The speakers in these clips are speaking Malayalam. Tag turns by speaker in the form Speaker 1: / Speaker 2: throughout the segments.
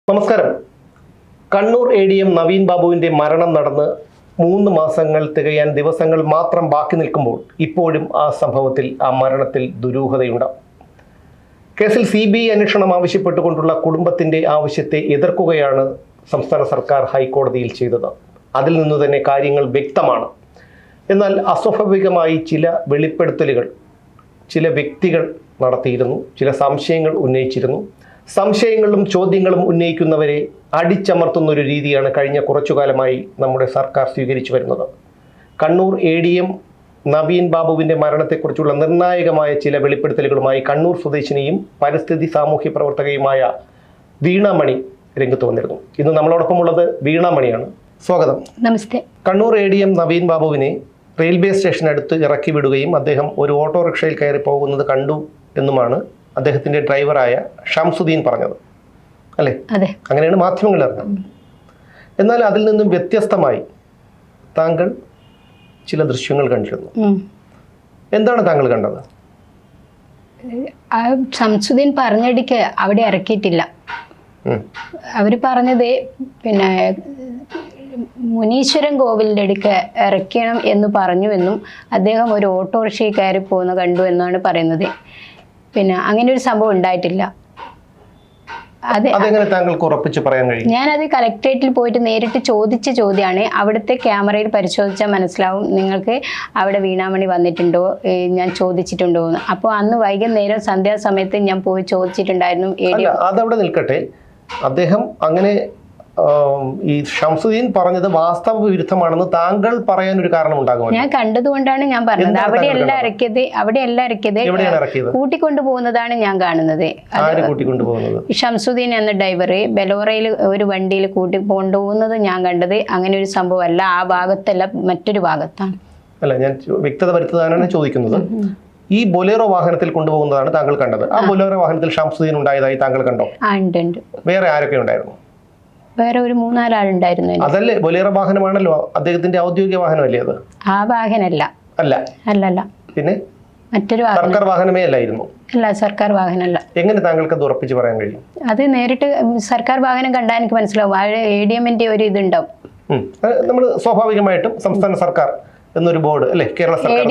Speaker 1: നമസ്കാരം. കണ്ണൂർ ADM നവീൻ ബാബുവിന്റെ മരണം നടന്ന് 3 മാസങ്ങൾ തികയാൻ ദിവസങ്ങൾ മാത്രം ബാക്കി നിൽക്കുമ്പോൾ ഇപ്പോഴും ആ സംഭവത്തിൽ, ആ മരണത്തിൽ ദുരൂഹതയുണ്ട്. കേസിൽ CBI അന്വേഷണം ആവശ്യപ്പെട്ടുകൊണ്ടുള്ള കുടുംബത്തിന്റെ ആവശ്യത്തെ എതിർക്കുകയാണ് സംസ്ഥാന സർക്കാർ ഹൈക്കോടതിയിൽ ചെയ്തത്. അതിൽ നിന്നു തന്നെ കാര്യങ്ങൾ വ്യക്തമാണ്. എന്നാൽ അസ്വാഭാവികമായി ചില വെളിപ്പെടുത്തലുകൾ ചില വ്യക്തികൾ നടത്തിയിരുന്നു, ചില സംശയങ്ങൾ ഉന്നയിച്ചിരുന്നു. സംശയങ്ങളും ചോദ്യങ്ങളും ഉന്നയിക്കുന്നവരെ അടിച്ചമർത്തുന്ന ഒരു രീതിയാണ് കഴിഞ്ഞ കുറച്ചുകാലമായി നമ്മുടെ സർക്കാർ സ്വീകരിച്ചു വരുന്നത്. കണ്ണൂർ ADM നവീൻ ബാബുവിൻ്റെ മരണത്തെക്കുറിച്ചുള്ള നിർണായകമായ ചില വെളിപ്പെടുത്തലുകളുമായി കണ്ണൂർ സ്വദേശിനിയും പരിസ്ഥിതി സാമൂഹ്യ പ്രവർത്തകയുമായ വീണ മണി രംഗത്ത് വന്നിരുന്നു. ഇന്ന് നമ്മളോടൊപ്പം ഉള്ളത് വീണ മണിയാണ്. സ്വാഗതം.
Speaker 2: നമസ്തേ.
Speaker 1: കണ്ണൂർ ADM നവീൻ ബാബുവിനെ റെയിൽവേ സ്റ്റേഷനടുത്ത് ഇറക്കി വിടുകയും അദ്ദേഹം ഒരു ഓട്ടോറിക്ഷയിൽ കയറി പോകുന്നത് കണ്ടു എന്നുമാണ് അദ്ദേഹത്തിൻ്റെ ഡ്രൈവറായ ഷംസുദ്ദീൻ പറഞ്ഞത്, അല്ലേ?
Speaker 2: അതെ,
Speaker 1: അങ്ങനെയാണ് മാധ്യമങ്ങൾ അറിഞ്ഞത്. എന്നാൽ അതിൽ നിന്നും വ്യത്യസ്തമായി താങ്കൾ ചില ദൃശ്യങ്ങൾ കണ്ടിരുന്നു. എന്താണ് താങ്കൾ കണ്ടത്?
Speaker 2: ഷംസുദ്ദീൻ പറഞ്ഞിടയ്ക്ക് അവിടെ ഇറക്കിയിട്ടില്ല. അവർ പറഞ്ഞത് പിന്നെ മുനീശ്വരൻ കോവിലിൻ്റെ അടുക്ക് ഇറക്കണം എന്ന് പറഞ്ഞുവെന്നും അദ്ദേഹം ഒരു ഓട്ടോറിക്ഷയിൽ കയറി പോകുന്ന കണ്ടു എന്നാണ് പറയുന്നത്. പിന്നെ അങ്ങനെ ഒരു സംഭവം ഉണ്ടായിട്ടില്ല.
Speaker 1: അതെങ്ങനെ താങ്കൾക്ക് ഉറപ്പിച്ച് പറയാൻ കഴിയും?
Speaker 2: ഞാനത് കളക്ടറേറ്റിൽ പോയിട്ട് നേരിട്ട് ചോദിച്ച ചോദ്യമാണ്. അവിടുത്തെ ക്യാമറയിൽ പരിശോധിച്ചാൽ മനസ്സിലാവും നിങ്ങൾക്ക് അവിടെ വീണാമണി വന്നിട്ടുണ്ടോ, ഞാൻ ചോദിച്ചിട്ടുണ്ടോ എന്ന്. അപ്പോൾ അന്ന് വൈകുന്നേരം സന്ധ്യാസമയത്ത് ഞാൻ പോയി ചോദിച്ചിട്ടുണ്ടായിരുന്നു.
Speaker 1: അതവിടെ നിൽക്കട്ടെ, അദ്ദേഹം അങ്ങനെ ഈ ഷംസുദ്ദീൻ പറഞ്ഞത് വാസ്തവ വിരുദ്ധമാണെന്ന് താങ്കൾ പറയാൻ ഒരു കാരണം ഉണ്ടാകുമോ? ഞാൻ
Speaker 2: കണ്ടതുകൊണ്ടാണ് ഞാൻ പറഞ്ഞത്. അവിടെയല്ല ഇറക്കിയത് കൂട്ടിക്കൊണ്ടു പോകുന്നതാണ് ഞാൻ കാണുന്നത്. ഷംസുദ്ദീൻ എന്ന ഡ്രൈവർ ബലോറയിൽ ഒരു വണ്ടിയിൽ കൂട്ടി കൊണ്ടുപോകുന്നത് ഞാൻ കണ്ടത്. അങ്ങനെ ഒരു സംഭവമല്ല, ആ ഭാഗത്തല്ല, മറ്റൊരു ഭാഗത്താണ്.
Speaker 1: അല്ല, ഞാൻ വ്യക്തത വരുത്താനാണ് ചോദിക്കുന്നത്. ഈ ബൊലേറോ വാഹനത്തിൽ കൊണ്ടുപോകുന്നതാണ് താങ്കൾ കണ്ടത്. ആ ബൊലേറോ വാഹനത്തിൽ ഷംസുദ്ദീൻ ഉണ്ടായതായി താങ്കൾ കണ്ടോ?
Speaker 2: ഉണ്ട്.
Speaker 1: വേറെ ആരൊക്കെ ഉണ്ടായിരുന്നു?
Speaker 2: വേറെ ഒരു 3-4 ആളുണ്ടായിരുന്നു.
Speaker 1: അതല്ലേ ബൊലേറോ വാഹനമാണല്ലോ, അദ്ദേഹത്തിന്റെ ഔദ്യോഗിക വാഹനമല്ലേ അത്?
Speaker 2: ആ വാഹനമല്ല. അല്ല.
Speaker 1: പിന്നെ
Speaker 2: മറ്റൊരു
Speaker 1: സർക്കാർ വാഹനമേ അല്ലായിരുന്നു?
Speaker 2: അല്ല, സർക്കാർ വാഹനമല്ല.
Speaker 1: എങ്ങനെ താങ്കൾക്ക് അത് ഉറപ്പിച്ച് പറയാൻ കഴിയും?
Speaker 2: അത് നേരിട്ട് സർക്കാർ വാഹനം കണ്ടാൽ എനിക്ക് മനസ്സിലാവും. ADMന്റെ ഒരു ഇതുണ്ടാവും.
Speaker 1: നമ്മൾ സ്വാഭാവികമായിട്ടും സംസ്ഥാന സർക്കാർ എന്നൊരു ബോർഡ്, അല്ലെ, കേരള സർക്കാർ,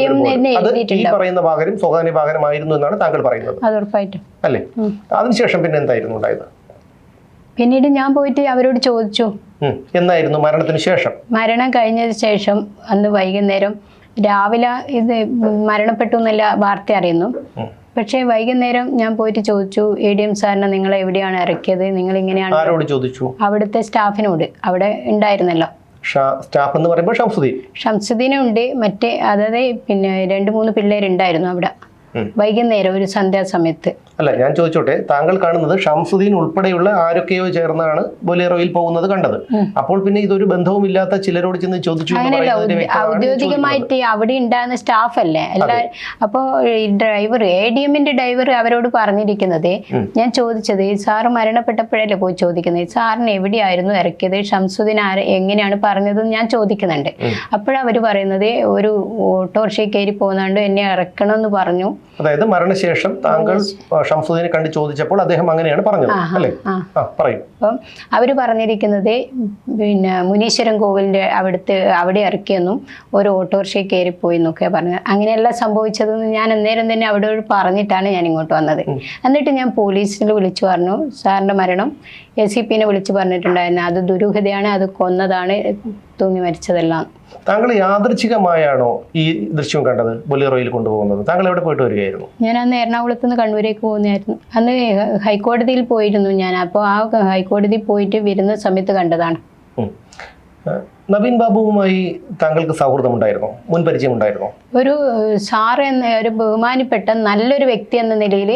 Speaker 1: ഈ പറയുന്ന വാഹനം സ്വകാര്യ വാഹനമായിരുന്നു എന്നാണ് താങ്കൾ പറയുന്നത്?
Speaker 2: അത് ഉറപ്പായിട്ടും.
Speaker 1: അല്ലേ? അതിനുശേഷം പിന്നെ എന്തായിരുന്നു ഉണ്ടായത്?
Speaker 2: പിന്നീട് ഞാൻ പോയിട്ട് അവരോട് ചോദിച്ചു.
Speaker 1: എന്നായിരുന്നു മരണത്തിന് ശേഷം?
Speaker 2: മരണം കഴിഞ്ഞതിന് ശേഷം അന്ന് വൈകുന്നേരം, രാവിലെ ഇത് മരണപ്പെട്ടു എന്നല്ല വാർത്ത അറിയുന്നു. പക്ഷേ വൈകുന്നേരം ഞാൻ പോയിട്ട് ചോദിച്ചു, ADM സാറിനെ നിങ്ങൾ എവിടെയാണ് ഇറക്കിയത്, നിങ്ങൾ ഇങ്ങനെയാണ്?
Speaker 1: ആരോട് ചോദിച്ചു?
Speaker 2: അവിടുത്തെ സ്റ്റാഫിനോട്. അവിടെ ഉണ്ടായിരുന്നല്ലോ
Speaker 1: സ്റ്റാഫ് എന്ന് പറയുമ്പോൾ
Speaker 2: ഷംസുദ്ദീനും ഉണ്ട്, മറ്റേ അതായത് പിന്നെ 2-3 പിള്ളേരുണ്ടായിരുന്നു അവിടെ വൈകുന്നേരം ഒരു സന്ധ്യാസമയത്ത്.
Speaker 1: അല്ല, ഞാൻ ചോദിച്ചോട്ടെ, താങ്കൾ കാണുന്നത് ഷംസുദ്ദീൻ ഉൾപ്പെടെയുള്ള ആരൊക്കെയോ ചേർന്നാണ് ബൊലേറോയിൽ പോകുന്നത് കണ്ടത്. അപ്പോൾ പിന്നെ ഇതൊരു ബന്ധവുമില്ലാത്ത ചിലരോട് ചെന്ന് ചോദിച്ചു?
Speaker 2: ഔദ്യോഗികമായിട്ട് അവിടെ ഉണ്ടാകുന്ന സ്റ്റാഫ് അല്ലേ എല്ലാവരും. അപ്പോൾ ഡ്രൈവർ, ADMന്റെ ഡ്രൈവർ അവരോട് പറഞ്ഞിരിക്കുന്നത്, ഞാൻ ചോദിച്ചത് സാറ് മരണപ്പെട്ടപ്പോഴല്ലേ പോയി ചോദിക്കുന്നത്, സാറിന് എവിടെയായിരുന്നു ഇറക്കിയത്, ഷംസുദ്ദീൻ എങ്ങനെയാണ് പറഞ്ഞതെന്ന് ഞാൻ ചോദിക്കുന്നുണ്ട്. അപ്പോഴവർ പറയുന്നത് ഒരു ഓട്ടോറിക്ഷയിൽ കയറി പോകുന്നുണ്ട്, എന്നെ ഇറക്കണം എന്ന് പറഞ്ഞു.
Speaker 1: അതായത് മരണശേഷം താങ്കൾ ഷംസുദ്ദീനെ കണ്ട് ചോദിച്ചപ്പോൾ അദ്ദേഹം അങ്ങനെയാണ് പറഞ്ഞത്, അല്ലേ? പറയും.
Speaker 2: അപ്പം അവര് പറഞ്ഞിരിക്കുന്നത് പിന്നെ മുനീശ്വരൻ കോവിലിന്റെ അവിടെ ഇറക്കിയെന്നും ഒരു ഓട്ടോറിക്ഷയിൽ കയറിപ്പോയി എന്നൊക്കെ പറഞ്ഞത്. അങ്ങനെയല്ല സംഭവിച്ചതെന്ന് ഞാൻ അന്നേരം തന്നെ അവിടെ പറഞ്ഞിട്ടാണ് ഞാൻ ഇങ്ങോട്ട് വന്നത്. എന്നിട്ട് ഞാൻ പോലീസിൽ വിളിച്ചു പറഞ്ഞു, സാറിന്റെ മരണം SCPനെ വിളിച്ചു പറഞ്ഞിട്ടുണ്ടായിരുന്നു, അത് ദുരൂഹതയാണ്, അത് കൊന്നതാണ്, തൂങ്ങി മരിച്ചതെല്ലാം.
Speaker 1: താങ്കൾ യാദൃച്ഛികമായാണോ ഈ ദൃശ്യം കണ്ടത്, ബൊലേറോയിൽ കൊണ്ടുപോകുന്നത്? താങ്കൾ എവിടെ പോയിട്ട് വരികയായിരുന്നു?
Speaker 2: ഞാൻ അന്ന് എറണാകുളത്ത് നിന്ന് കണ്ണൂരേക്ക് പോകുന്നതായിരുന്നു. അന്ന് ഹൈക്കോടതിയിൽ പോയിരുന്നു ഞാൻ. അപ്പോൾ ആ ഹൈക്കോടതിയിൽ പോയിട്ട് വരുന്ന സമയത്ത് കണ്ടതാണ്.
Speaker 1: നവീൻ ബാബുവുമായി താങ്കൾക്ക് സൗഹൃദമുണ്ടായിരുന്നോ, മുൻപരിചയം ഉണ്ടായിരുന്നോ?
Speaker 2: ഒരു സാർ എന്ന ഒരു ബഹുമാനപ്പെട്ട നല്ലൊരു വ്യക്തി എന്ന നിലയിൽ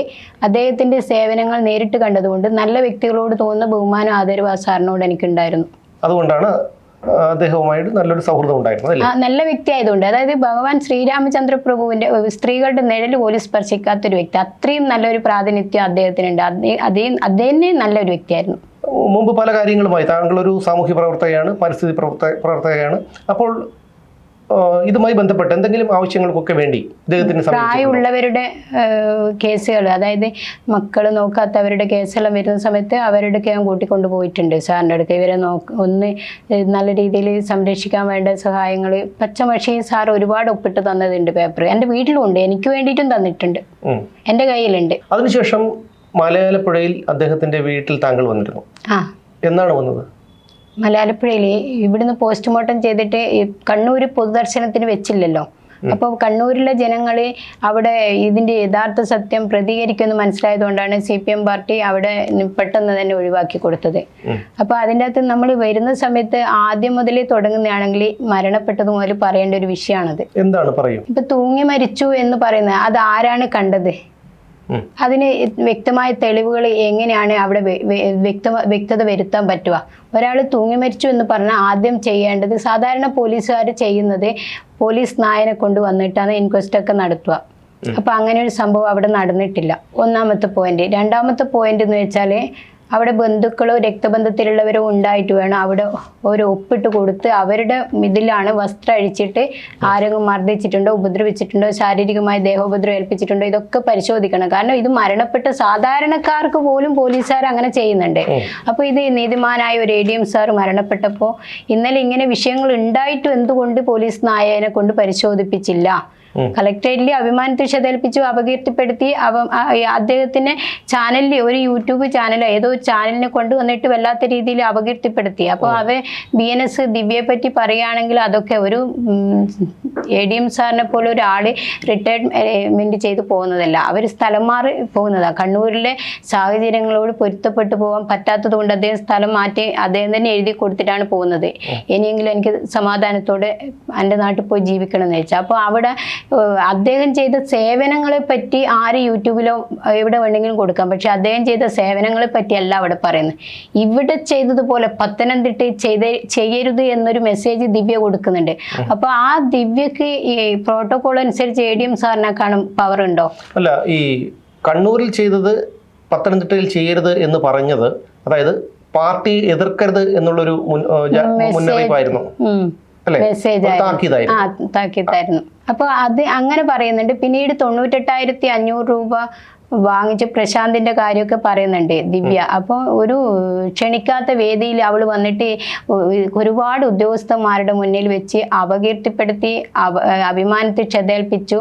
Speaker 2: അദ്ദേഹത്തിന്റെ സേവനങ്ങൾ നേരിട്ട് കണ്ടതുകൊണ്ട് നല്ല വ്യക്തികളോട് തോന്നുന്ന ബഹുമാനം, ആദരവ് ആ സാറിനോട് എനിക്കുണ്ടായിരുന്നു.
Speaker 1: അതുകൊണ്ടാണ് അദ്ദേഹവുമായിട്ട് നല്ലൊരു സൗഹൃദം ഉണ്ടായിരുന്നു, അല്ലേ?
Speaker 2: നല്ല വ്യക്തി ആയതുകൊണ്ട്. അതായത് ഭഗവാൻ ശ്രീരാമചന്ദ്ര പ്രഭുവിന്റെ സ്ത്രീകളുടെ നിഴൽ പോലും സ്പർശിക്കാത്തൊരു വ്യക്തി, അത്രയും നല്ലൊരു പ്രാതിനിധ്യം അദ്ദേഹത്തിനുണ്ട്. അദ്ദേഹം നല്ലൊരു വ്യക്തിയായിരുന്നു.
Speaker 1: മുമ്പ് പല കാര്യങ്ങളുമായി താങ്കളൊരു സാമൂഹ്യ പ്രവർത്തകയാണ്, പരിസ്ഥിതി പ്രവർത്തകയാണ്. അപ്പോൾ ഇതുമായി ബന്ധപ്പെട്ട് എന്തെങ്കിലും ആവശ്യങ്ങൾക്കൊക്കെ വേണ്ടി ഇദ്ദേഹത്തിന്
Speaker 2: പ്രായമുള്ളവരുടെ കേസുകൾ, അതായത് മക്കൾ നോക്കാത്തവരുടെ കേസെല്ലാം വരുന്ന സമയത്ത് അവരുടെ ഞാൻ കൂട്ടിക്കൊണ്ടു പോയിട്ടുണ്ട് സാറിൻ്റെ അടുത്ത്. ഇവരെ ഒന്ന് നല്ല രീതിയിൽ സംരക്ഷിക്കാൻ വേണ്ട സഹായങ്ങൾ പച്ചമഷി സാർ ഒരുപാട് ഒപ്പിട്ട് തന്നതുണ്ട്. പേപ്പർ എൻ്റെ വീട്ടിലും ഉണ്ട്, എനിക്ക് വേണ്ടിയിട്ടും തന്നിട്ടുണ്ട്, എൻ്റെ കയ്യിലുണ്ട്.
Speaker 1: അതിനുശേഷം മലയാലപ്പുഴയിൽ അദ്ദേഹത്തിന്റെ വീട്ടിൽ താങ്കൾ വന്നിരുന്നു. എന്നാണ് വന്നത്?
Speaker 2: മലയാലപ്പുഴയിൽ ഇവിടുന്ന് പോസ്റ്റ്മോർട്ടം ചെയ്തിട്ട് കണ്ണൂർ പൊതുദർശനത്തിന് വെച്ചില്ലല്ലോ. അപ്പോൾ കണ്ണൂരിലെ ജനങ്ങൾ അവിടെ ഇതിൻ്റെ യഥാർത്ഥ സത്യം പ്രതികരിക്കുമെന്ന് മനസ്സിലായതുകൊണ്ടാണ് CPM പാർട്ടി അവിടെ പെട്ടെന്ന് തന്നെ ഒഴിവാക്കി കൊടുത്തത്. അപ്പോൾ അതിൻ്റെ അകത്ത് നമ്മൾ വരുന്ന സമയത്ത് ആദ്യം മുതലേ തുടങ്ങുന്നതാണെങ്കിൽ മരണപ്പെട്ടത് മുതൽ പറയേണ്ട ഒരു വിഷയമാണത്.
Speaker 1: എന്താണ് പറയൂ?
Speaker 2: ഇപ്പം തൂങ്ങി മരിച്ചു എന്ന് പറയുന്നത് അത് ആരാണ് കണ്ടത്? അതിന് വ്യക്തമായ തെളിവുകൾ എങ്ങനെയാണ് അവിടെ വ്യക്തത വരുത്താൻ പറ്റുക? ഒരാൾ തൂങ്ങി മരിച്ചു എന്ന് പറഞ്ഞാൽ ആദ്യം ചെയ്യേണ്ടത്, സാധാരണ പോലീസുകാർ ചെയ്യുന്നത് പോലീസ് നായനെ കൊണ്ടുവന്നിട്ടാണ് ഇൻക്വസ്റ്റ് ഒക്കെ നടത്തുക. അപ്പൊ അങ്ങനെ ഒരു സംഭവം അവിടെ നടന്നിട്ടില്ല. ഒന്നാമത്തെ പോയിന്റ്. രണ്ടാമത്തെ പോയിന്റ് എന്ന് വെച്ചാൽ അവിടെ ബന്ധുക്കളോ രക്തബന്ധത്തിലുള്ളവരോ ഉണ്ടായിട്ട് വേണം അവിടെ ഒരു ഒപ്പിട്ട് കൊടുത്ത് അവരുടെ ഇതിലാണ് വസ്ത്രം അഴിച്ചിട്ട് ആരെങ്കിലും മർദ്ദിച്ചിട്ടുണ്ടോ, ഉപദ്രവിച്ചിട്ടുണ്ടോ, ശാരീരികമായി ദേഹോപദ്രവം ഏൽപ്പിച്ചിട്ടുണ്ടോ, ഇതൊക്കെ പരിശോധിക്കണം. കാരണം ഇത് മരണപ്പെട്ട സാധാരണക്കാർക്ക് പോലും പോലീസുകാർ അങ്ങനെ ചെയ്യുന്നുണ്ട്. അപ്പോൾ ഇത് നീതിമാനായ ഒരു ADM സാർ മരണപ്പെട്ടപ്പോൾ ഇന്നലെ ഇങ്ങനെ വിഷയങ്ങൾ ഉണ്ടായിട്ടും എന്തുകൊണ്ട് പോലീസ് നായകനെ കൊണ്ട് പരിശോധിപ്പിച്ചില്ല? കളക്ടറേറ്റിൽ അഭിമാനത്തിൽ അപകീർത്തിപ്പെടുത്തി അദ്ദേഹത്തിന് ചാനലിൽ ഒരു യൂട്യൂബ് ചാനൽ ഏതോ ചാനലിനെ കൊണ്ടുവന്നിട്ട് വല്ലാത്ത രീതിയിൽ അപകീർത്തിപ്പെടുത്തി. അപ്പോൾ BNS ദിവ്യയെ പറ്റി പറയുകയാണെങ്കിൽ അതൊക്കെ ഒരു ADM സാറിനെ പോലെ ഒരാൾ റിട്ടയർമെന്റ് ചെയ്ത് പോകുന്നതല്ല, അവർ സ്ഥലം മാറി പോകുന്നതാണ്. കണ്ണൂരിലെ സാഹചര്യങ്ങളോട് പൊരുത്തപ്പെട്ടു പോകാൻ പറ്റാത്തത് കൊണ്ട് അദ്ദേഹം സ്ഥലം മാറ്റി അദ്ദേഹം തന്നെ എഴുതി കൊടുത്തിട്ടാണ് പോകുന്നത്. ഇനിയെങ്കിലും എനിക്ക് സമാധാനത്തോടെ എൻ്റെ നാട്ടിൽ പോയി ജീവിക്കണം എന്ന് വെച്ചാൽ. അപ്പോൾ അവിടെ അദ്ദേഹം ചെയ്ത സേവനങ്ങളെ പറ്റി ആര് യൂട്യൂബിലോ എവിടെ വേണമെങ്കിലും കൊടുക്കാം, പക്ഷെ അദ്ദേഹം ചെയ്ത സേവനങ്ങളെ പറ്റിയല്ല അവിടെ പറയുന്നത്. ഇവിടെ ചെയ്തതുപോലെ പത്തനംതിട്ട ചെയ്യരുത് എന്നൊരു മെസ്സേജ് ദിവ്യ കൊടുക്കുന്നുണ്ട്. അപ്പൊ ആ ദിവ്യക്ക് ഈ പ്രോട്ടോകോൾ അനുസരിച്ച് ADM സാറിനെക്കാളും പവർ ഉണ്ടോ?
Speaker 1: അല്ല, ഈ കണ്ണൂരിൽ ചെയ്തത് പത്തനംതിട്ടയിൽ ചെയ്യരുത് എന്ന് പറഞ്ഞത്, അതായത് പാർട്ടി എതിർക്കരുത് എന്നുള്ളൊരു മുന്നറിയിപ്പായിരുന്നു,
Speaker 2: മെസ്സേജ് താക്കീതായിരുന്നു. അപ്പൊ അത് അങ്ങനെ പറയുന്നുണ്ട്. പിന്നീട് 98,500 രൂപ വാങ്ങിച്ച് പ്രശാന്തിന്റെ കാര്യമൊക്കെ പറയുന്നുണ്ട് ദിവ്യ. അപ്പോൾ ഒരു ക്ഷണിക്കാത്ത വേദിയിൽ അവൾ വന്നിട്ട് ഒരുപാട് ഉദ്യോഗസ്ഥന്മാരുടെ മുന്നിൽ വെച്ച് അപകീർത്തിപ്പെടുത്തി, അഭിമാനത്തിൽ ക്ഷതേൽപ്പിച്ചു.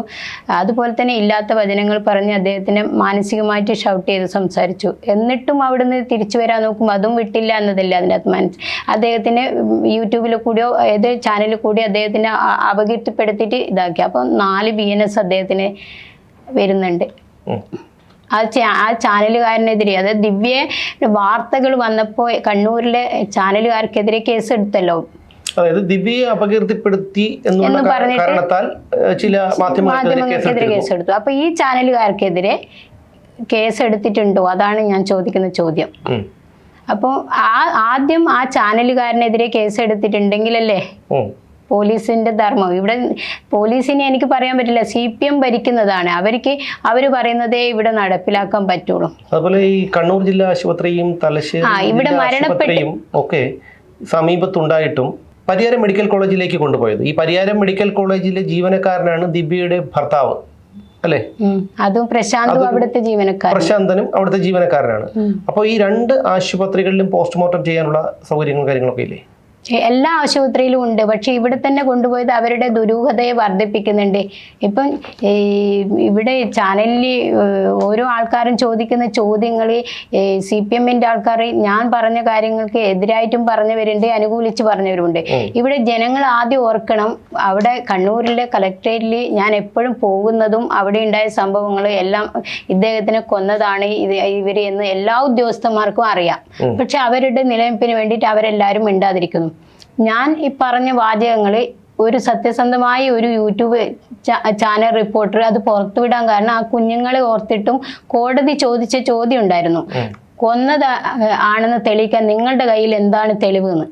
Speaker 2: അതുപോലെ തന്നെ ഇല്ലാത്ത വചനങ്ങൾ പറഞ്ഞ് അദ്ദേഹത്തിനെ മാനസികമായിട്ട് ഷൗട്ട് ചെയ്ത് സംസാരിച്ചു. എന്നിട്ടും അവിടുന്ന് തിരിച്ചു വരാൻ നോക്കും, അതും വിട്ടില്ല എന്നതല്ല അതിനകത്ത് അദ്ദേഹത്തിന് യൂട്യൂബിൽ കൂടിയോ ഏത് ചാനലിൽ കൂടി അദ്ദേഹത്തിനെ അപകീർത്തിപ്പെടുത്തിയിട്ട് ഇതാക്കി. അപ്പോൾ 4 BNS അദ്ദേഹത്തിന് വരുന്നുണ്ട്. ആ ചാനലുകാരനെതിരെ, അതായത് ദിവ്യ വാർത്തകൾ വന്നപ്പോൾ കണ്ണൂരിലെ ചാനലുകാർക്കെതിരെ കേസ് എടുത്തല്ലോ.
Speaker 1: അതായത് ദിവ്യയെ അപകീർത്തിപ്പെടുത്തി എന്ന് കാരണത്താൽ ചില മാധ്യമങ്ങൾക്കെതിരെ കേസ് എടുത്തു.
Speaker 2: അപ്പൊ ഈ ചാനലുകാർക്കെതിരെ കേസ് എടുത്തിട്ടുണ്ടോ? അതാണ് ഞാൻ ചോദിക്കുന്ന ചോദ്യം. അപ്പോൾ ആദ്യം ആ ചാനലുകാരനെതിരെ കേസ് എടുത്തിട്ടുണ്ടെങ്കിലല്ലേ പോലീസിന്റെ ധർമ്മം. ഇവിടെ പോലീസിനെ എനിക്ക് പറയാൻ പറ്റില്ല, CPM ഭരിക്കുന്നതാണ്. അവർ പറയുന്നതേ ഇവിടെ നടപ്പിലാക്കാൻ പറ്റുള്ളൂ.
Speaker 1: അതുപോലെ ഈ കണ്ണൂർ ജില്ലാ ആശുപത്രിയും തലശ്ശേരി ഇവിടെ മരണപ്പെട്ടയും ഒക്കെ സമീപത്തുണ്ടായിട്ടും പരിയാരം മെഡിക്കൽ കോളേജിലേക്ക് കൊണ്ടുപോയത്. ഈ പരിയാരം മെഡിക്കൽ കോളേജിലെ ജീവനക്കാരനാണ് ദിവ്യയുടെ ഭർത്താവ്, അല്ലേ?
Speaker 2: അതും പ്രശാന്തും അവിടുത്തെ ജീവനക്കാരൻ,
Speaker 1: പ്രശാന്തനും അവിടുത്തെ ജീവനക്കാരനാണ്. അപ്പോൾ ഈ 2 ആശുപത്രികളിലും പോസ്റ്റ്മോർട്ടം ചെയ്യാനുള്ള സൗകര്യങ്ങളും കാര്യങ്ങളൊക്കെ ഇല്ലേ?
Speaker 2: എല്ലാ ആശുപത്രിയിലും ഉണ്ട്. പക്ഷെ ഇവിടെ തന്നെ കൊണ്ടുപോയത് അവരുടെ ദുരൂഹതയെ വർദ്ധിപ്പിക്കുന്നുണ്ട്. ഇപ്പം ഇവിടെ ചാനലിൽ ഓരോ ആൾക്കാരും ചോദിക്കുന്ന ചോദ്യങ്ങൾ CPMന്റെ ആൾക്കാർ ഞാൻ പറഞ്ഞ കാര്യങ്ങൾക്ക് എതിരായിട്ടും പറഞ്ഞവരുണ്ട്, അനുകൂലിച്ച് പറഞ്ഞവരുണ്ട്. ഇവിടെ ജനങ്ങൾ ആദ്യം ഓർക്കണം, അവിടെ കണ്ണൂരിലെ കളക്ടറേറ്റിൽ ഞാൻ എപ്പോഴും പോകുന്നതും അവിടെ ഉണ്ടായ സംഭവങ്ങൾ എല്ലാം ഇദ്ദേഹത്തിനെ കൊന്നതാണ് ഇവർ എന്ന് എല്ലാ ഉദ്യോഗസ്ഥന്മാർക്കും അറിയാം. പക്ഷെ അവരുടെ നിലനിൽപ്പിന് വേണ്ടിയിട്ട് അവരെല്ലാവരും മിണ്ടാതിരിക്കുന്നു. ഞാൻ ഈ പറഞ്ഞ വാചകങ്ങൾ ഒരു സത്യസന്ധമായ ഒരു യൂട്യൂബ് ചാനൽ റിപ്പോർട്ടർ അത് പുറത്തുവിടാൻ കാരണം ആ കുഞ്ഞുങ്ങളെ ഓർത്തിട്ടും കോടതി ചോദിച്ച ചോദ്യം ഉണ്ടായിരുന്നു, കൊന്നത് ആണെന്ന് തെളിയിക്കാൻ നിങ്ങളുടെ കയ്യിൽ എന്താണ് തെളിവ് എന്ന്.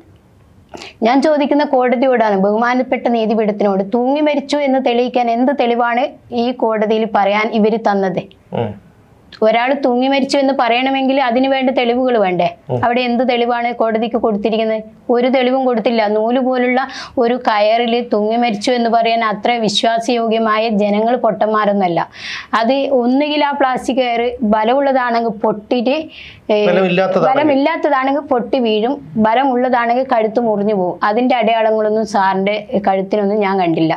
Speaker 2: ഞാൻ ചോദിക്കുന്ന കോടതിയോടാണ്, ബഹുമാനപ്പെട്ട നീതിപീഠത്തിനോട്, തൂങ്ങി മരിച്ചു എന്ന് തെളിയിക്കാൻ എന്ത് തെളിവാണ് ഈ കോടതിയിൽ പറയാൻ ഇവർ തന്നത്? ഒരാൾ തൂങ്ങി മരിച്ചു എന്ന് പറയണമെങ്കിൽ അതിന് വേണ്ട തെളിവുകൾ വേണ്ടേ? അവിടെ എന്ത് തെളിവാണ് കോടതിക്ക് കൊടുത്തിരിക്കുന്നത്? ഒരു തെളിവും കൊടുത്തില്ല. നൂല് പോലുള്ള ഒരു കയറിൽ തൂങ്ങി മരിച്ചു എന്ന് പറയാൻ അത്ര വിശ്വാസയോഗ്യമായ ജനങ്ങൾ പൊട്ടന്മാരൊന്നല്ല. അത് ഒന്നുകിൽ ആ പ്ലാസ്റ്റിക് കയർ ബലമുള്ളതാണെങ്കിൽ പൊട്ടിട്ട്, ബലമില്ലാത്തതാണെങ്കിൽ പൊട്ടി വീഴും, ബലമുള്ളതാണെങ്കിൽ കഴുത്ത് മുറിഞ്ഞു പോകും. അതിന്റെ അടയാളങ്ങളൊന്നും സാറിന്റെ കഴുത്തിനൊന്നും ഞാൻ കണ്ടില്ല.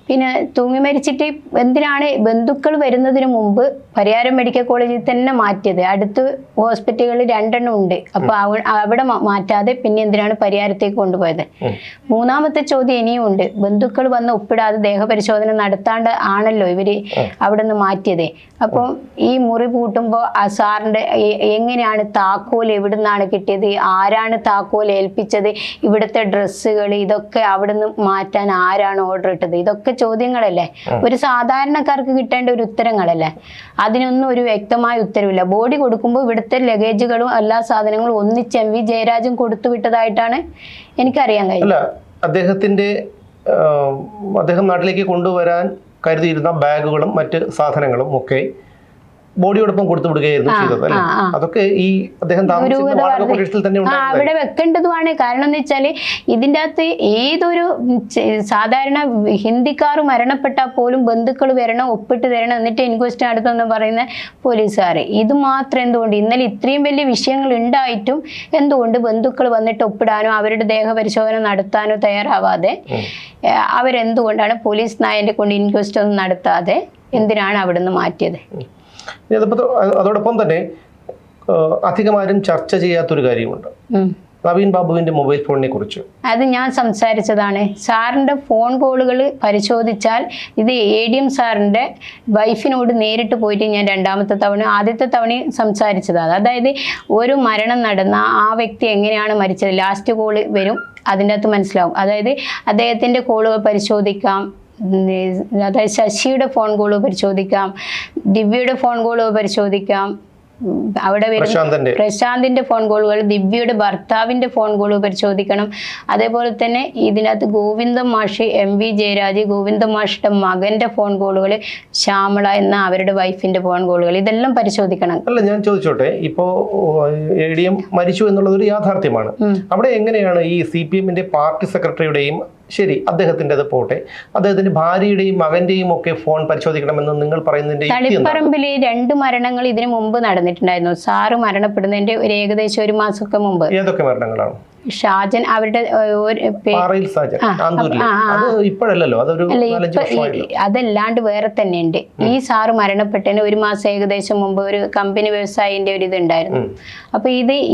Speaker 2: പിന്നെ തൂങ്ങി മരിച്ചിട്ട് എന്തിനാണ് ബന്ധുക്കൾ വരുന്നതിന് മുമ്പ് പരിയാരം മെഡിക്കൽ കോളേജിൽ തന്നെ മാറ്റിയത്? അടുത്ത് ഹോസ്പിറ്റലുകളിൽ 2 എണ്ണം ഉണ്ട്. അപ്പൊ അവിടെ മാറ്റാതെ പിന്നെ എന്തിനാണ് പരിയാരത്തേക്ക് കൊണ്ടുപോയത്? മൂന്നാമത്തെ ചോദ്യം ഇനിയും ഉണ്ട്. ബന്ധുക്കൾ വന്ന് ഒപ്പിടാതെ ദേഹപരിശോധന നടത്താണ്ട് ആണല്ലോ ഇവര് അവിടെ നിന്ന് മാറ്റിയത്. അപ്പം ഈ മുറി പൂട്ടുമ്പോൾ ആ സാറിന്റെ എങ്ങനെയാണ് താക്കോൽ എവിടുന്നാണ് കിട്ടിയത്? ആരാണ് താക്കോൽ ഏൽപ്പിച്ചത്? ഇവിടുത്തെ ഡ്രസ്സുകൾ ഇതൊക്കെ അവിടെ നിന്ന് മാറ്റാൻ ആരാണ് ഓർഡർ ഇട്ടത്? ഇതൊക്കെ ചോദ്യങ്ങളല്ലേ, ഒരു സാധാരണക്കാർക്ക് കിട്ടേണ്ട ഒരു ഉത്തരങ്ങളല്ലേ? അതിനൊന്നും ഒരു വ്യക്തമായ ഉത്തരവില്ല. ബോഡി കൊടുക്കുമ്പോൾ ഇവിടുത്തെ ലഗേജുകളും എല്ലാ സാധനങ്ങളും ഒന്നിച്ച് MV ജയരാജൻ കൊടുത്തു വിട്ടതായിട്ടാണ് എനിക്കറിയാൻ കഴിയുന്നത്.
Speaker 1: അദ്ദേഹം നാട്ടിലേക്ക് കൊണ്ടുവരാൻ കരുതിയിരുന്ന ബാഗുകളും മറ്റ് സാധനങ്ങളും ഒക്കെ ബോഡിയോടൊപ്പം കൊടുത്തു വിടുകയായിരുന്നു ചെയ്തത് അല്ലേ? അതൊക്കെ ഈ അദ്ദേഹം
Speaker 2: അവിടെ വെക്കേണ്ടതുമാണ്. കാരണം എന്ന് വെച്ചാല് ഇതിൻ്റെ അകത്ത് ഏതൊരു സാധാരണ ഹിന്ദിക്കാർ മരണപ്പെട്ടാൽ പോലും ബന്ധുക്കൾ വരണം, ഒപ്പിട്ട് തരണം, എന്നിട്ട് ഇൻക്വസ്റ്റ് നടത്തുമെന്ന് പറയുന്ന പോലീസുകാർ. ഇത് മാത്രം എന്തുകൊണ്ട് ഇന്നലെ ഇത്രയും വലിയ വിഷയങ്ങൾ ഉണ്ടായിട്ടും എന്തുകൊണ്ട് ബന്ധുക്കൾ വന്നിട്ട് ഒപ്പിടാനോ അവരുടെ ദേഹപരിശോധന നടത്താനോ തയ്യാറാവാതെ അവരെന്തുകൊണ്ടാണ് പോലീസ് നായന്റെ കൊണ്ട് ഇൻക്വസ്റ്റ് ഒന്നും നടത്താതെ എന്തിനാണ് അവിടുന്ന് മാറ്റിയത്?
Speaker 1: അതോടൊപ്പം തന്നെ അധികമാരും ചർച്ച ചെയ്യാത്തൊരു കാര്യമുണ്ട്, നവീൻ ബാബുവിന്റെ മൊബൈൽ ഫോണിനെ കുറിച്ച്.
Speaker 2: അത് ഞാൻ സംസാരിച്ചതാണ്. സാറിന്റെ ഫോൺ കോളുകൾ പരിശോധിച്ചാൽ ഇത് ADM സാറിന്റെ വൈഫിനോട് നേരിട്ട് പോയിട്ട് ഞാൻ ആദ്യത്തെ തവണ സംസാരിച്ചതാണ്. അതായത് ഒരു മരണം നടന്ന ആ വ്യക്തി എങ്ങനെയാണ് മരിച്ചത്, ലാസ്റ്റ് കോള് വരും, അതിൻ്റെ അകത്ത് മനസ്സിലാവും. അതായത് അദ്ദേഹത്തിന്റെ കോളുകൾ പരിശോധിക്കാം, അതായത് ശശിയുടെ ഫോൺ കോൾ പരിശോധിക്കാം, ദിവ്യയുടെ ഫോൺ കോൾ പരിശോധിക്കാം, അവിടെ പ്രശാന്തിന്റെ ഫോൺ കോളുകൾ, ദിവ്യയുടെ ഭർത്താവിന്റെ ഫോൺ കോൾ പരിശോധിക്കണം. അതേപോലെ തന്നെ ഇതിനകത്ത് ഗോവിന്ദൻ മാഷ്, MV ജയരാജ്, ഗോവിന്ദൻ മാഷിന്റെ മകന്റെ ഫോൺ കോളുകൾ, ശ്യാമള എന്ന അവരുടെ വൈഫിന്റെ ഫോൺ കോളുകൾ, ഇതെല്ലാം പരിശോധിക്കണം.
Speaker 1: അല്ല, ഞാൻ ചോദിച്ചോട്ടെ, ഇപ്പോ ADM മരിച്ചു എന്നുള്ളത് ഒരു യാഥാർത്ഥ്യമാണ്. അവിടെ എങ്ങനെയാണ് ഈ CPM പാർട്ടി സെക്രട്ടറിയുടെയും, ശരി അദ്ദേഹത്തിന്റെ അത് പോട്ടെ, അദ്ദേഹത്തിന്റെ ഭാര്യയുടെയും മകന്റെയും ഒക്കെ ഫോൺ പരിശോധിക്കണമെന്ന് നിങ്ങൾ പറയുന്നതിന്റെ
Speaker 2: തളിപ്പറമ്പില് 2 മരണങ്ങൾ ഇതിനു മുമ്പ് നടന്നിട്ടുണ്ടായിരുന്നു. സാറ് മരണപ്പെടുന്നതിന്റെ ഒരു ഏകദേശം 1 മാസമൊക്കെ മുമ്പ്.
Speaker 1: ഏതൊക്കെ മരണങ്ങളാണ്?
Speaker 2: ഷാജൻ, അവരുടെ അതല്ലാണ്ട് വേറെ തന്നെ ഉണ്ട്. ഈ സാറ് മരണപ്പെട്ടതിന് 1 മാസം ഏകദേശം മുമ്പ് ഒരു കമ്പനി വ്യവസായിന്റെ ഒരു ഇതുണ്ടായിരുന്നു. അപ്പൊ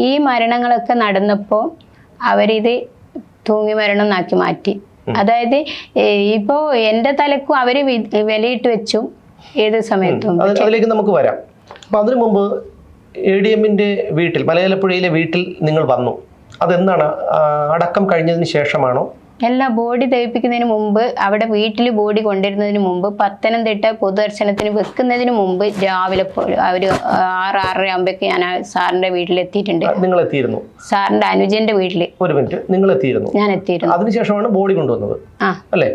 Speaker 2: ഈ മരണങ്ങളൊക്കെ നടന്നപ്പോ അവരിത് തൂങ്ങി മരണം എന്നാക്കി മാറ്റി. അതായത് ഇപ്പോ എന്റെ തലക്കും അവര് വിലയിട്ട് വെച്ചു ഏത് സമയത്തും.
Speaker 1: അതിലേക്ക് നമുക്ക് വരാം. അപ്പൊ അതിനു മുമ്പ് ADMന്റെ വീട്ടിൽ, മലയാലപ്പുഴയിലെ വീട്ടിൽ നിങ്ങൾ വന്നു. അതെന്താണ്? അടക്കം കഴിഞ്ഞതിന് ശേഷമാണോ?
Speaker 2: എല്ലാ ബോഡി ദഹിപ്പിക്കുന്നതിന് മുമ്പ്, അവിടെ വീട്ടിൽ ബോഡി കൊണ്ടുവരുന്നതിന് മുമ്പ്, പത്തനംതിട്ട പൊതുദർശനത്തിന് വെക്കുന്നതിന് മുമ്പ് രാവിലെ ഒരു 6-6:30 ആകുമ്പോഴേക്ക് ഞാൻ സാറിന്റെ വീട്ടിലെത്തിയിട്ടുണ്ട്.
Speaker 1: നിങ്ങൾ എത്തിയിരുന്നു?
Speaker 2: സാറിന്റെ അനുജന്റെ വീട്ടില്.
Speaker 1: ഒരു മിനിറ്റ്, നിങ്ങൾ എത്തിയിരുന്നു?
Speaker 2: ഞാൻ എത്തിയിരുന്നു.
Speaker 1: അതിനുശേഷമാണ് ബോഡി കൊണ്ടുവന്നത് അല്ലേ?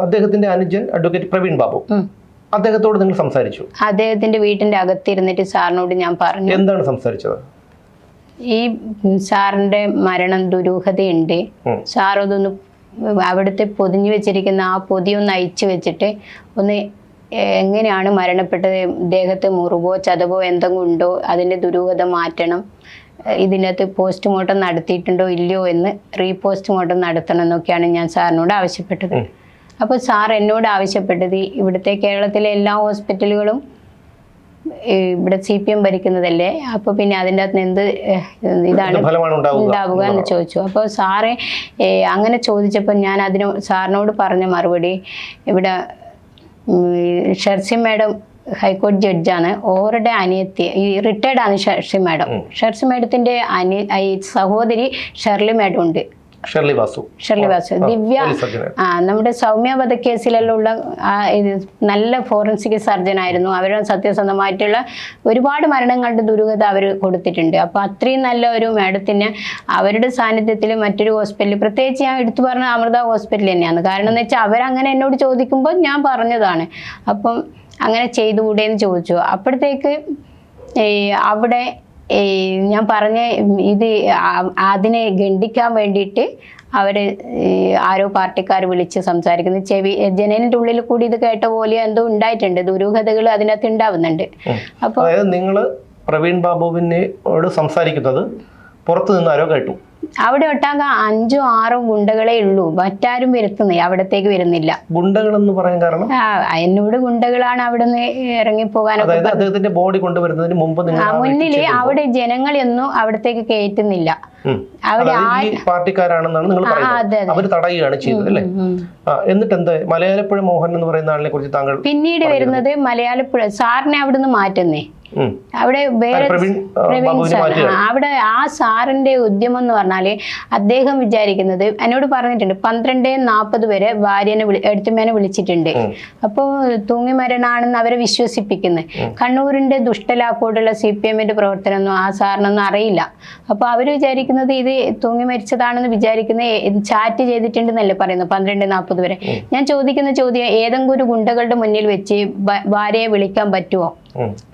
Speaker 1: അദ്ദേഹത്തിന്റെ അനുജൻ അഡ്വക്കേറ്റ് പ്രവീൺ ബാബു, അദ്ദേഹത്തോട് നിങ്ങൾ സംസാരിച്ചു? അദ്ദേഹത്തിന്റെ
Speaker 2: വീട്ടിന്റെ അകത്തിരുന്നിട്ട് സാറിനോട് ഞാൻ പറഞ്ഞു.
Speaker 1: എന്താണ് സംസാരിച്ചത്?
Speaker 2: ഈ സാറിന്റെ മരണം ദുരൂഹതയുണ്ട്, സാർ അതൊന്ന് അവിടുത്തെ പൊതിഞ്ഞു വെച്ചിരിക്കുന്ന ആ പൊതിയൊന്ന് അയച്ചു വെച്ചിട്ട് ഒന്ന് എങ്ങനെയാണ് മരണപ്പെട്ടത്, ദേഹത്ത് മുറിവോ ചതവോ എന്തെങ്കിലും ഉണ്ടോ, അതിൻ്റെ ദുരൂഹത മാറ്റണം, ഇതിനകത്ത് പോസ്റ്റ്മോർട്ടം നടത്തിയിട്ടുണ്ടോ ഇല്ലയോ എന്ന് റീപോസ്റ്റ്മോർട്ടം നടത്തണം എന്നൊക്കെയാണ് ഞാൻ സാറിനോട് ആവശ്യപ്പെട്ടത്. അപ്പോൾ സാർ എന്നോട് ആവശ്യപ്പെട്ടത് ഇവിടുത്തെ കേരളത്തിലെ എല്ലാ ഹോസ്പിറ്റലുകളും ഇവിടെ CPM ഭരിക്കുന്നതല്ലേ, അപ്പോൾ പിന്നെ അതിൻ്റെ അകത്ത് എന്ത് ഇതാണ് ഉണ്ടാവുക എന്ന് ചോദിച്ചു. അപ്പോൾ സാറ് അങ്ങനെ ചോദിച്ചപ്പോൾ ഞാൻ സാറിനോട് പറഞ്ഞ മറുപടി, ഇവിടെ ഷെർസി മാഡം ഹൈക്കോടതി ജഡ്ജാണ്, ഓവറുടെ അനിയത്തി, ഈ റിട്ടയർഡ് ആണ് ഷെർസി മാഡം. ഷെർസി മാഡത്തിൻ്റെ സഹോദരി ഷെർലി മാഡം ഉണ്ട്, ഷെർലി വാസു. ദിവ്യ നമ്മുടെ സൗമ്യ വധക്കേസിലെല്ലാം ഉള്ള നല്ല ഫോറൻസിക് സർജൻ ആയിരുന്നു. അവരുടെ സത്യസന്ധമായിട്ടുള്ള ഒരുപാട് മരണങ്ങളുടെ ദുരൂഹത അവർ കൊടുത്തിട്ടുണ്ട്. അപ്പോൾ അത്രയും നല്ല ഒരു മാഡത്തിന് അവരുടെ സാന്നിധ്യത്തിൽ മറ്റൊരു ഹോസ്പിറ്റലിൽ, പ്രത്യേകിച്ച് ഞാൻ എടുത്തു പറഞ്ഞ അമൃത ഹോസ്പിറ്റൽ തന്നെയാണ്. കാരണം എന്ന് വെച്ചാൽ അവരങ്ങനെ എന്നോട് ചോദിക്കുമ്പോൾ ഞാൻ പറഞ്ഞതാണ്. അപ്പം അങ്ങനെ ചെയ്തുകൂടെ എന്ന് ചോദിച്ചു. അപ്പോഴത്തേക്ക് അവിടെ ഞാൻ പറഞ്ഞ ഇത് അതിനെ ഖണ്ഡിക്കാൻ വേണ്ടിയിട്ട് അവര് ആരോ പാർട്ടിക്കാർ വിളിച്ച് സംസാരിക്കുന്നു. ജനലിന്റെ ഉള്ളിൽ കൂടി ഇത് കേട്ട പോലെ എന്തോ ഉണ്ടായിട്ടുണ്ട്, ദുരൂഹതകൾ അതിനകത്ത് ഉണ്ടാവുന്നുണ്ട്.
Speaker 1: അപ്പൊ നിങ്ങള് പ്രവീൺ ബാബുവിനോട് സംസാരിക്കുന്നത് പുറത്തു നിന്ന് ആരോ കേട്ടു?
Speaker 2: അവിടെ ഒട്ടാകെ 5 or 6 ഗുണ്ടകളെ ഉള്ളൂ, മറ്റാരും വരുത്തുന്നേ അവിടത്തേക്ക് വരുന്നില്ല.
Speaker 1: ഗുണ്ടകളെന്ന് പറയാൻ കാരണം?
Speaker 2: എന്നോട് ഗുണ്ടകളാണ് അവിടെ നിന്ന് ഇറങ്ങിപ്പോകാനൊക്കെ.
Speaker 1: അദ്ദേഹത്തിന്റെ ബോഡി കൊണ്ടുവരുന്നതിന് മുമ്പ്
Speaker 2: മുന്നില് അവിടെ ജനങ്ങളെയൊന്നും അവിടത്തേക്ക് കയറ്റുന്നില്ല. അവിടെ
Speaker 1: പാർട്ടിക്കാരാണെന്നാണ് നിങ്ങൾ പറയുന്നത്, അവര് തടയുകയാണ് ചെയ്തത് അല്ലേ? എന്നിട്ട് എന്താ മലയാലപ്പുഴ മോഹൻ എന്ന് പറയുന്ന ആളിനെ കുറിച്ച് താങ്കൾ?
Speaker 2: പിന്നീട് വരുന്നത് മലയാലപ്പുഴ സാറിനെ അവിടുന്ന് മാറ്റുന്നേ. അവിടെ വേറെ അവിടെ ആ സാറിന്റെ ഉദ്യമം എന്ന് പറഞ്ഞാല് അദ്ദേഹം വിചാരിക്കുന്നത്, എന്നോട് പറഞ്ഞിട്ടുണ്ട് 12:40 വരെ ഭാര്യനെ എഴുത്തുമേനെ വിളിച്ചിട്ടുണ്ട്. അപ്പോൾ തൂങ്ങി മരണാണെന്ന് അവരെ വിശ്വസിപ്പിക്കുന്നത്. കണ്ണൂരിന്റെ ദുഷ്ടലാക്കോടുള്ള CPM-ന്റെ പ്രവർത്തനമൊന്നും ആ സാറിനൊന്നും അറിയില്ല. അപ്പൊ അവര് വിചാരിക്കുന്നത് ഇത് തൂങ്ങി മരിച്ചതാണെന്ന് വിചാരിക്കുന്നത്, ചാറ്റ് ചെയ്തിട്ടുണ്ടെന്നല്ലേ പറയുന്നത് 12:40 വരെ. ഞാൻ ചോദിക്കുന്ന ചോദ്യം, ഏതെങ്കിലും ഒരു ഗുണ്ടകളുടെ മുന്നിൽ വെച്ച് ഭാര്യയെ വിളിക്കാൻ പറ്റുമോ?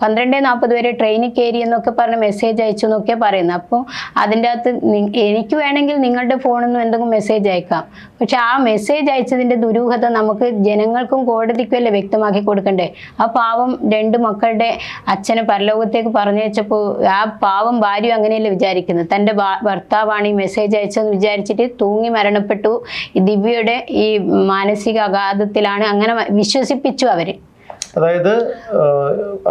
Speaker 2: 12:40 വരെ ട്രെയിനിൽ കയറി എന്നൊക്കെ പറഞ്ഞ് മെസ്സേജ് അയച്ചു എന്നൊക്കെ പറയുന്നത്. അപ്പോൾ അതിൻ്റെ അകത്ത് എനിക്ക് വേണമെങ്കിൽ നിങ്ങളുടെ ഫോണിൽ നിന്ന് എന്തെങ്കിലും മെസ്സേജ് അയക്കാം, പക്ഷെ ആ മെസ്സേജ് അയച്ചതിൻ്റെ ദുരൂഹത നമുക്ക് ജനങ്ങൾക്കും കോടതിക്കും അല്ലേ വ്യക്തമാക്കി കൊടുക്കണ്ടേ? ആ പാവം 2 മക്കളുടെ അച്ഛനെ പരലോകത്തേക്ക് പറഞ്ഞയച്ചപ്പോൾ ആ പാവം ഭാര്യ അങ്ങനെയല്ലേ വിചാരിക്കുന്നത്, തൻ്റെ ഭർത്താവാണ് ഈ മെസ്സേജ് അയച്ചതെന്ന് വിചാരിച്ചിട്ട് തൂങ്ങി മരണപ്പെട്ടു. ദിവ്യയുടെ ഈ മാനസിക അഗാധത്തിലാണ്, അങ്ങനെ വിശ്വസിപ്പിച്ചു അവര്.
Speaker 1: അതായത്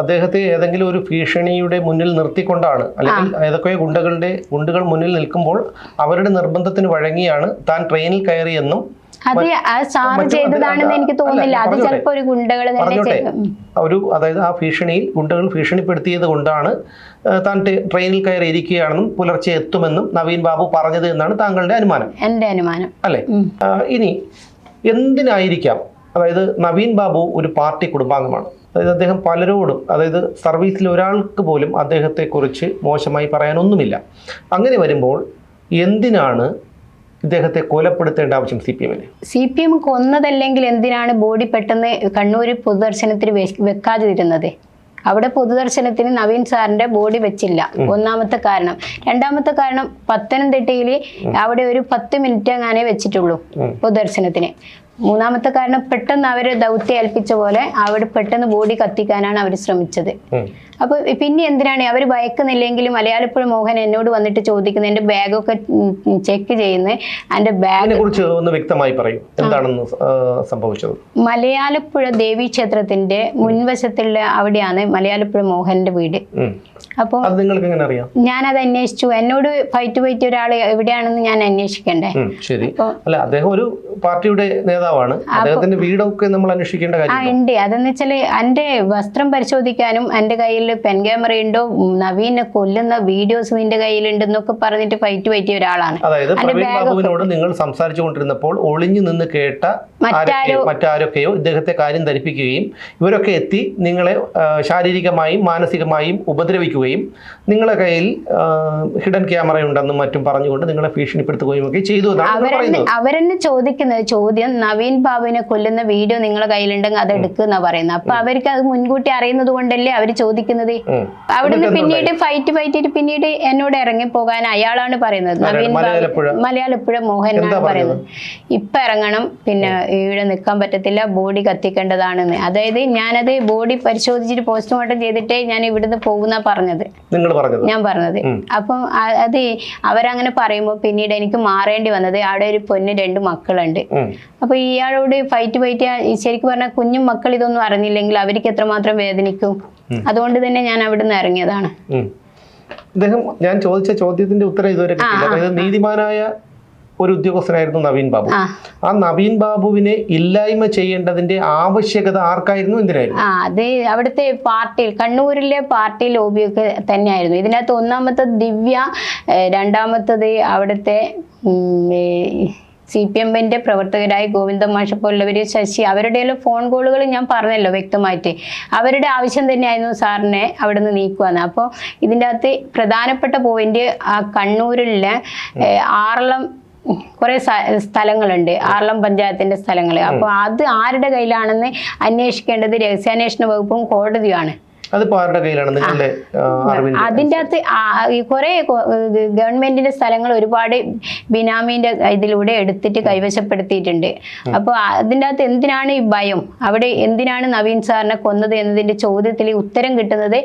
Speaker 1: അദ്ദേഹത്തെ ഏതെങ്കിലും ഒരു ഭീഷണിയുടെ മുന്നിൽ നിർത്തിക്കൊണ്ടാണ്, അല്ലെങ്കിൽ ഏതൊക്കെയോ ഗുണ്ടകൾ മുന്നിൽ നിൽക്കുമ്പോൾ അവരുടെ നിർബന്ധത്തിന് വഴങ്ങിയാണ് താൻ ട്രെയിനിൽ കയറിയെന്നും
Speaker 2: അത് സാറ് ചെയ്തതാണെന്ന് എനിക്ക് തോന്നുന്നില്ല. അത് ചിലപ്പോ ഒരു ഗുണ്ടകൾ
Speaker 1: അതായത് ആ ഭീഷണിയിൽ ഗുണ്ടകൾ ഭീഷണിപ്പെടുത്തിയത് കൊണ്ടാണ് താൻ ട്രെയിനിൽ കയറി ഇരിക്കുകയാണെന്നും പുലർച്ചെ എത്തുമെന്നും നവീൻ ബാബു പറഞ്ഞത് എന്നാണ് താങ്കളുടെ അനുമാനം?
Speaker 2: എന്റെ അനുമാനം
Speaker 1: അല്ലെ. ഇനി എന്തിനായിരിക്കാം, അതായത് നവീൻ ബാബു ഒരു പാർട്ടി കുടുംബാംഗമാണ്. അതായത് അദ്ദേഹം പലരോടും, അതായത് സർവീസിൽ ഒരാൾക്ക് പോലും അദ്ദേഹത്തെക്കുറിച്ച് മോശമായി പറയാനൊന്നുമില്ല. അങ്ങനെ വരുമ്പോൾ എന്തിനാണ് ഇദ്ദേഹത്തെ കൊലപ്പെടുത്തേണ്ട ആവശ്യം CPM-ന്?
Speaker 2: CPM കൊന്നതല്ലെങ്കിൽ എന്തിനാണ് ബോഡി പെട്ടെന്ന് കണ്ണൂർ പൊതുദർശനത്തിന് വെക്കാതിരുന്നത്? അവിടെ പൊതുദർശനത്തിന് നവീൻ സാറിന്റെ ബോഡി വെച്ചില്ല, ഒന്നാമത്തെ കാരണം. രണ്ടാമത്തെ കാരണം, പത്തനംതിട്ടയിൽ അവിടെ ഒരു 10 മിനിറ്റ് അങ്ങനെ വെച്ചിട്ടുള്ളൂ പൊതുദർശനത്തിന്. മൂന്നാമത്തെ കാരണം, പെട്ടെന്ന് അവരെ ദൗത്യം ഏൽപ്പിച്ച പോലെ അവിടെ പെട്ടെന്ന് ബോഡി കത്തിക്കാനാണ് അവർ ശ്രമിച്ചത്. അപ്പൊ പിന്നെ എന്തിനാണ് അവർ ഭയക്കുന്നില്ലെങ്കിൽ മലയാലപ്പുഴ മോഹൻ എന്നോട് വന്നിട്ട് ചോദിക്കുന്നത്, എന്റെ ബാഗൊക്കെ ചെക്ക് ചെയ്യുന്നത്, എന്റെ ബാഗിനെ കുറിച്ച് ഒന്ന് വ്യക്തമായി പറയൂ, എന്താണെന്ന് സംഭവിച്ചത്? മലയാലപ്പുഴ ദേവീ ക്ഷേത്രത്തിന്റെ മുൻവശത്തുള്ള അവിടെയാണ് മലയാലപ്പുഴ മോഹന്റെ വീട്. അപ്പൊ നിങ്ങൾക്ക് എങ്ങനെ അറിയാം? ഞാനത് അന്വേഷിച്ചു. എന്നോട് ഫൈറ്റ് ഒരാൾ എവിടെയാണെന്ന് ഞാൻ അന്വേഷിക്കണ്ടേ? ശരി. അല്ല, അദ്ദേഹം ഒരു പാർട്ടിയുടെ നേതാവാണ്, അദ്ദേഹത്തിന്റെ വീടൊക്കെ നമ്മൾ അന്വേഷിക്കേണ്ട കാര്യം ഉണ്ട്. അതെന്ന് വെച്ചാല് എന്റെ വസ്ത്രം പരിശോധിക്കാനും എന്റെ കയ്യിൽ പെൻ ക്യാമറ ഉണ്ടോ, നവീനെ കൊല്ലുന്ന വീഡിയോസ് നിന്റെ കയ്യിലുണ്ടെന്നൊക്കെ പറഞ്ഞിട്ട് ഫൈറ്റ് ഒരാളാണ്. അതായത് പ്രവീൺ ബാബുവിനോട് നിങ്ങൾ സംസാരിച്ചു കൊണ്ടിരുന്നപ്പോൾ ഒളിഞ്ഞു നിന്ന് കേട്ട മറ്റാരൊക്കെയോ ഇദ്ദേഹത്തെ കാര്യം ധരിപ്പിക്കുകയും ഇവരൊക്കെ എത്തി നിങ്ങളെ ശാരീരികമായും മാനസികമായും ഉപദ്രവിക്കുകയും നിങ്ങളെ കയ്യിൽ ഹിഡൻ ക്യാമറ ഉണ്ടെന്നും മറ്റും പറഞ്ഞുകൊണ്ട് നിങ്ങളെ ഭീഷണിപ്പെടുത്തുകയും ഒക്കെ ചെയ്തു എന്നാണ് അവരെന്നെ ചോദിക്കുന്നത്. ചോദ്യം, നവീൻ ബാബുവിനെ കൊല്ലുന്ന വീഡിയോ നിങ്ങളെ കയ്യിലുണ്ടെങ്കിൽ അത് എടുക്കുന്ന പറയുന്നത്. അപ്പൊ അവർക്ക് അത് മുൻകൂട്ടി അറിയുന്നത് കൊണ്ടല്ലേ അവർ ചോദിക്കുന്നത്. അവിടുന്ന് പിന്നീട് ഫൈറ്റ് പിന്നീട് എന്നോട് ഇറങ്ങി പോകാൻ അയാളാണ് പറയുന്നത്, നവീൻ മലയാലപ്പുഴ മോഹൻ ആണ് പറയുന്നത്. ഇപ്പൊ ഇറങ്ങണം, പിന്നെ ഇവിടെ നിൽക്കാൻ പറ്റത്തില്ല, ബോഡി കത്തിക്കേണ്ടതാണെന്ന്. അതായത് ഞാനത് ബോഡി പരിശോധിച്ചിട്ട് പോസ്റ്റ്മോർട്ടം ചെയ്തിട്ടേ ഞാൻ ഇവിടുന്ന് പോകുന്ന പറഞ്ഞത്, ഞാൻ പറഞ്ഞത്. അപ്പം അത് അവരങ്ങനെ പറയുമ്പോൾ പിന്നീട് എനിക്ക് മാറേണ്ടി വന്നത്, അവിടെ ഒരു പൊന്ന് 2 മക്കളുണ്ട്. അപ്പൊ ഇയാളോട് ഫൈറ്റ് ശരിക്കും പറഞ്ഞാൽ കുഞ്ഞു മക്കൾ ഇതൊന്നും അറിഞ്ഞില്ലെങ്കിൽ അവർക്ക് എത്രമാത്രം വേദനിക്കും. അതുകൊണ്ട് തന്നെ ഞാൻ അവിടുന്ന് ഇറങ്ങിയതാണ്. അദ്ദേഹം, ഞാൻ ചോദിച്ച ചോദ്യത്തിന്റെ ഉത്തരം ഇതുവരെ കിട്ടിയില്ല. അതായത് നീതിമാനായ ഒരു ഉദ്യോഗസ്ഥനായിരുന്നു നവീൻ ബാബു. ആ നവീൻ ബാബുവിനെ ഇല്ലായ്മ ചെയ്യേണ്ടതിന്റെ ആവശ്യകത ആർക്കായിരുന്നു, എന്തിനായിരുന്നു? അത് അവിടുത്തെ പാർട്ടിയിൽ, കണ്ണൂരിലെ പാർട്ടി ലോബിയൊക്കെ തന്നെയായിരുന്നു. ഇതിനകത്ത് ഒന്നാമത്തെ ദിവ്യ, രണ്ടാമത്തത് അവിടുത്തെ CPM-ന്റെ പ്രവർത്തകരായ ഗോവിന്ദ മാഷ് പോലുള്ളവര്, ശശി, അവരുടെ ഫോൺ കോളുകൾ ഞാൻ പറഞ്ഞല്ലോ വ്യക്തമായിട്ട്. അവരുടെ ആവശ്യം തന്നെയായിരുന്നു സാറിനെ അവിടെ നിന്ന് നീക്കുവാന്ന്. അപ്പോൾ ഇതിൻ്റെ അകത്ത് പ്രധാനപ്പെട്ട പോയിന്റ്, ആ കണ്ണൂരിലെ ആറളം കുറേ സ്ഥലങ്ങളുണ്ട്, ആർളം പഞ്ചായത്തിന്റെ സ്ഥലങ്ങൾ. അപ്പോൾ അത് ആരുടെ കയ്യിലാണെന്ന് അന്വേഷിക്കേണ്ടത് രഹസ്യാന്വേഷണ വകുപ്പും കോടതിയുമാണ്.
Speaker 1: അതിപ്പോ ആരുടെ കയ്യിലാണ് നിങ്ങളുടെ
Speaker 2: അതിൻ്റെ അകത്ത് കുറെ ഗവൺമെന്റിന്റെ സ്ഥലങ്ങൾ ഒരുപാട് ബിനാമിന്റെ ഇതിലൂടെ എടുത്തിട്ട് കൈവശപ്പെടുത്തിയിട്ടുണ്ട്. അപ്പോൾ അതിൻ്റെ അകത്ത് എന്തിനാണ് ഈ ഭയം, അവിടെ എന്തിനാണ് നവീൻ സാറിനെ കൊന്നത് എന്നതിന്റെ ചോദ്യത്തിൽ ഉത്തരം കിട്ടുന്നത്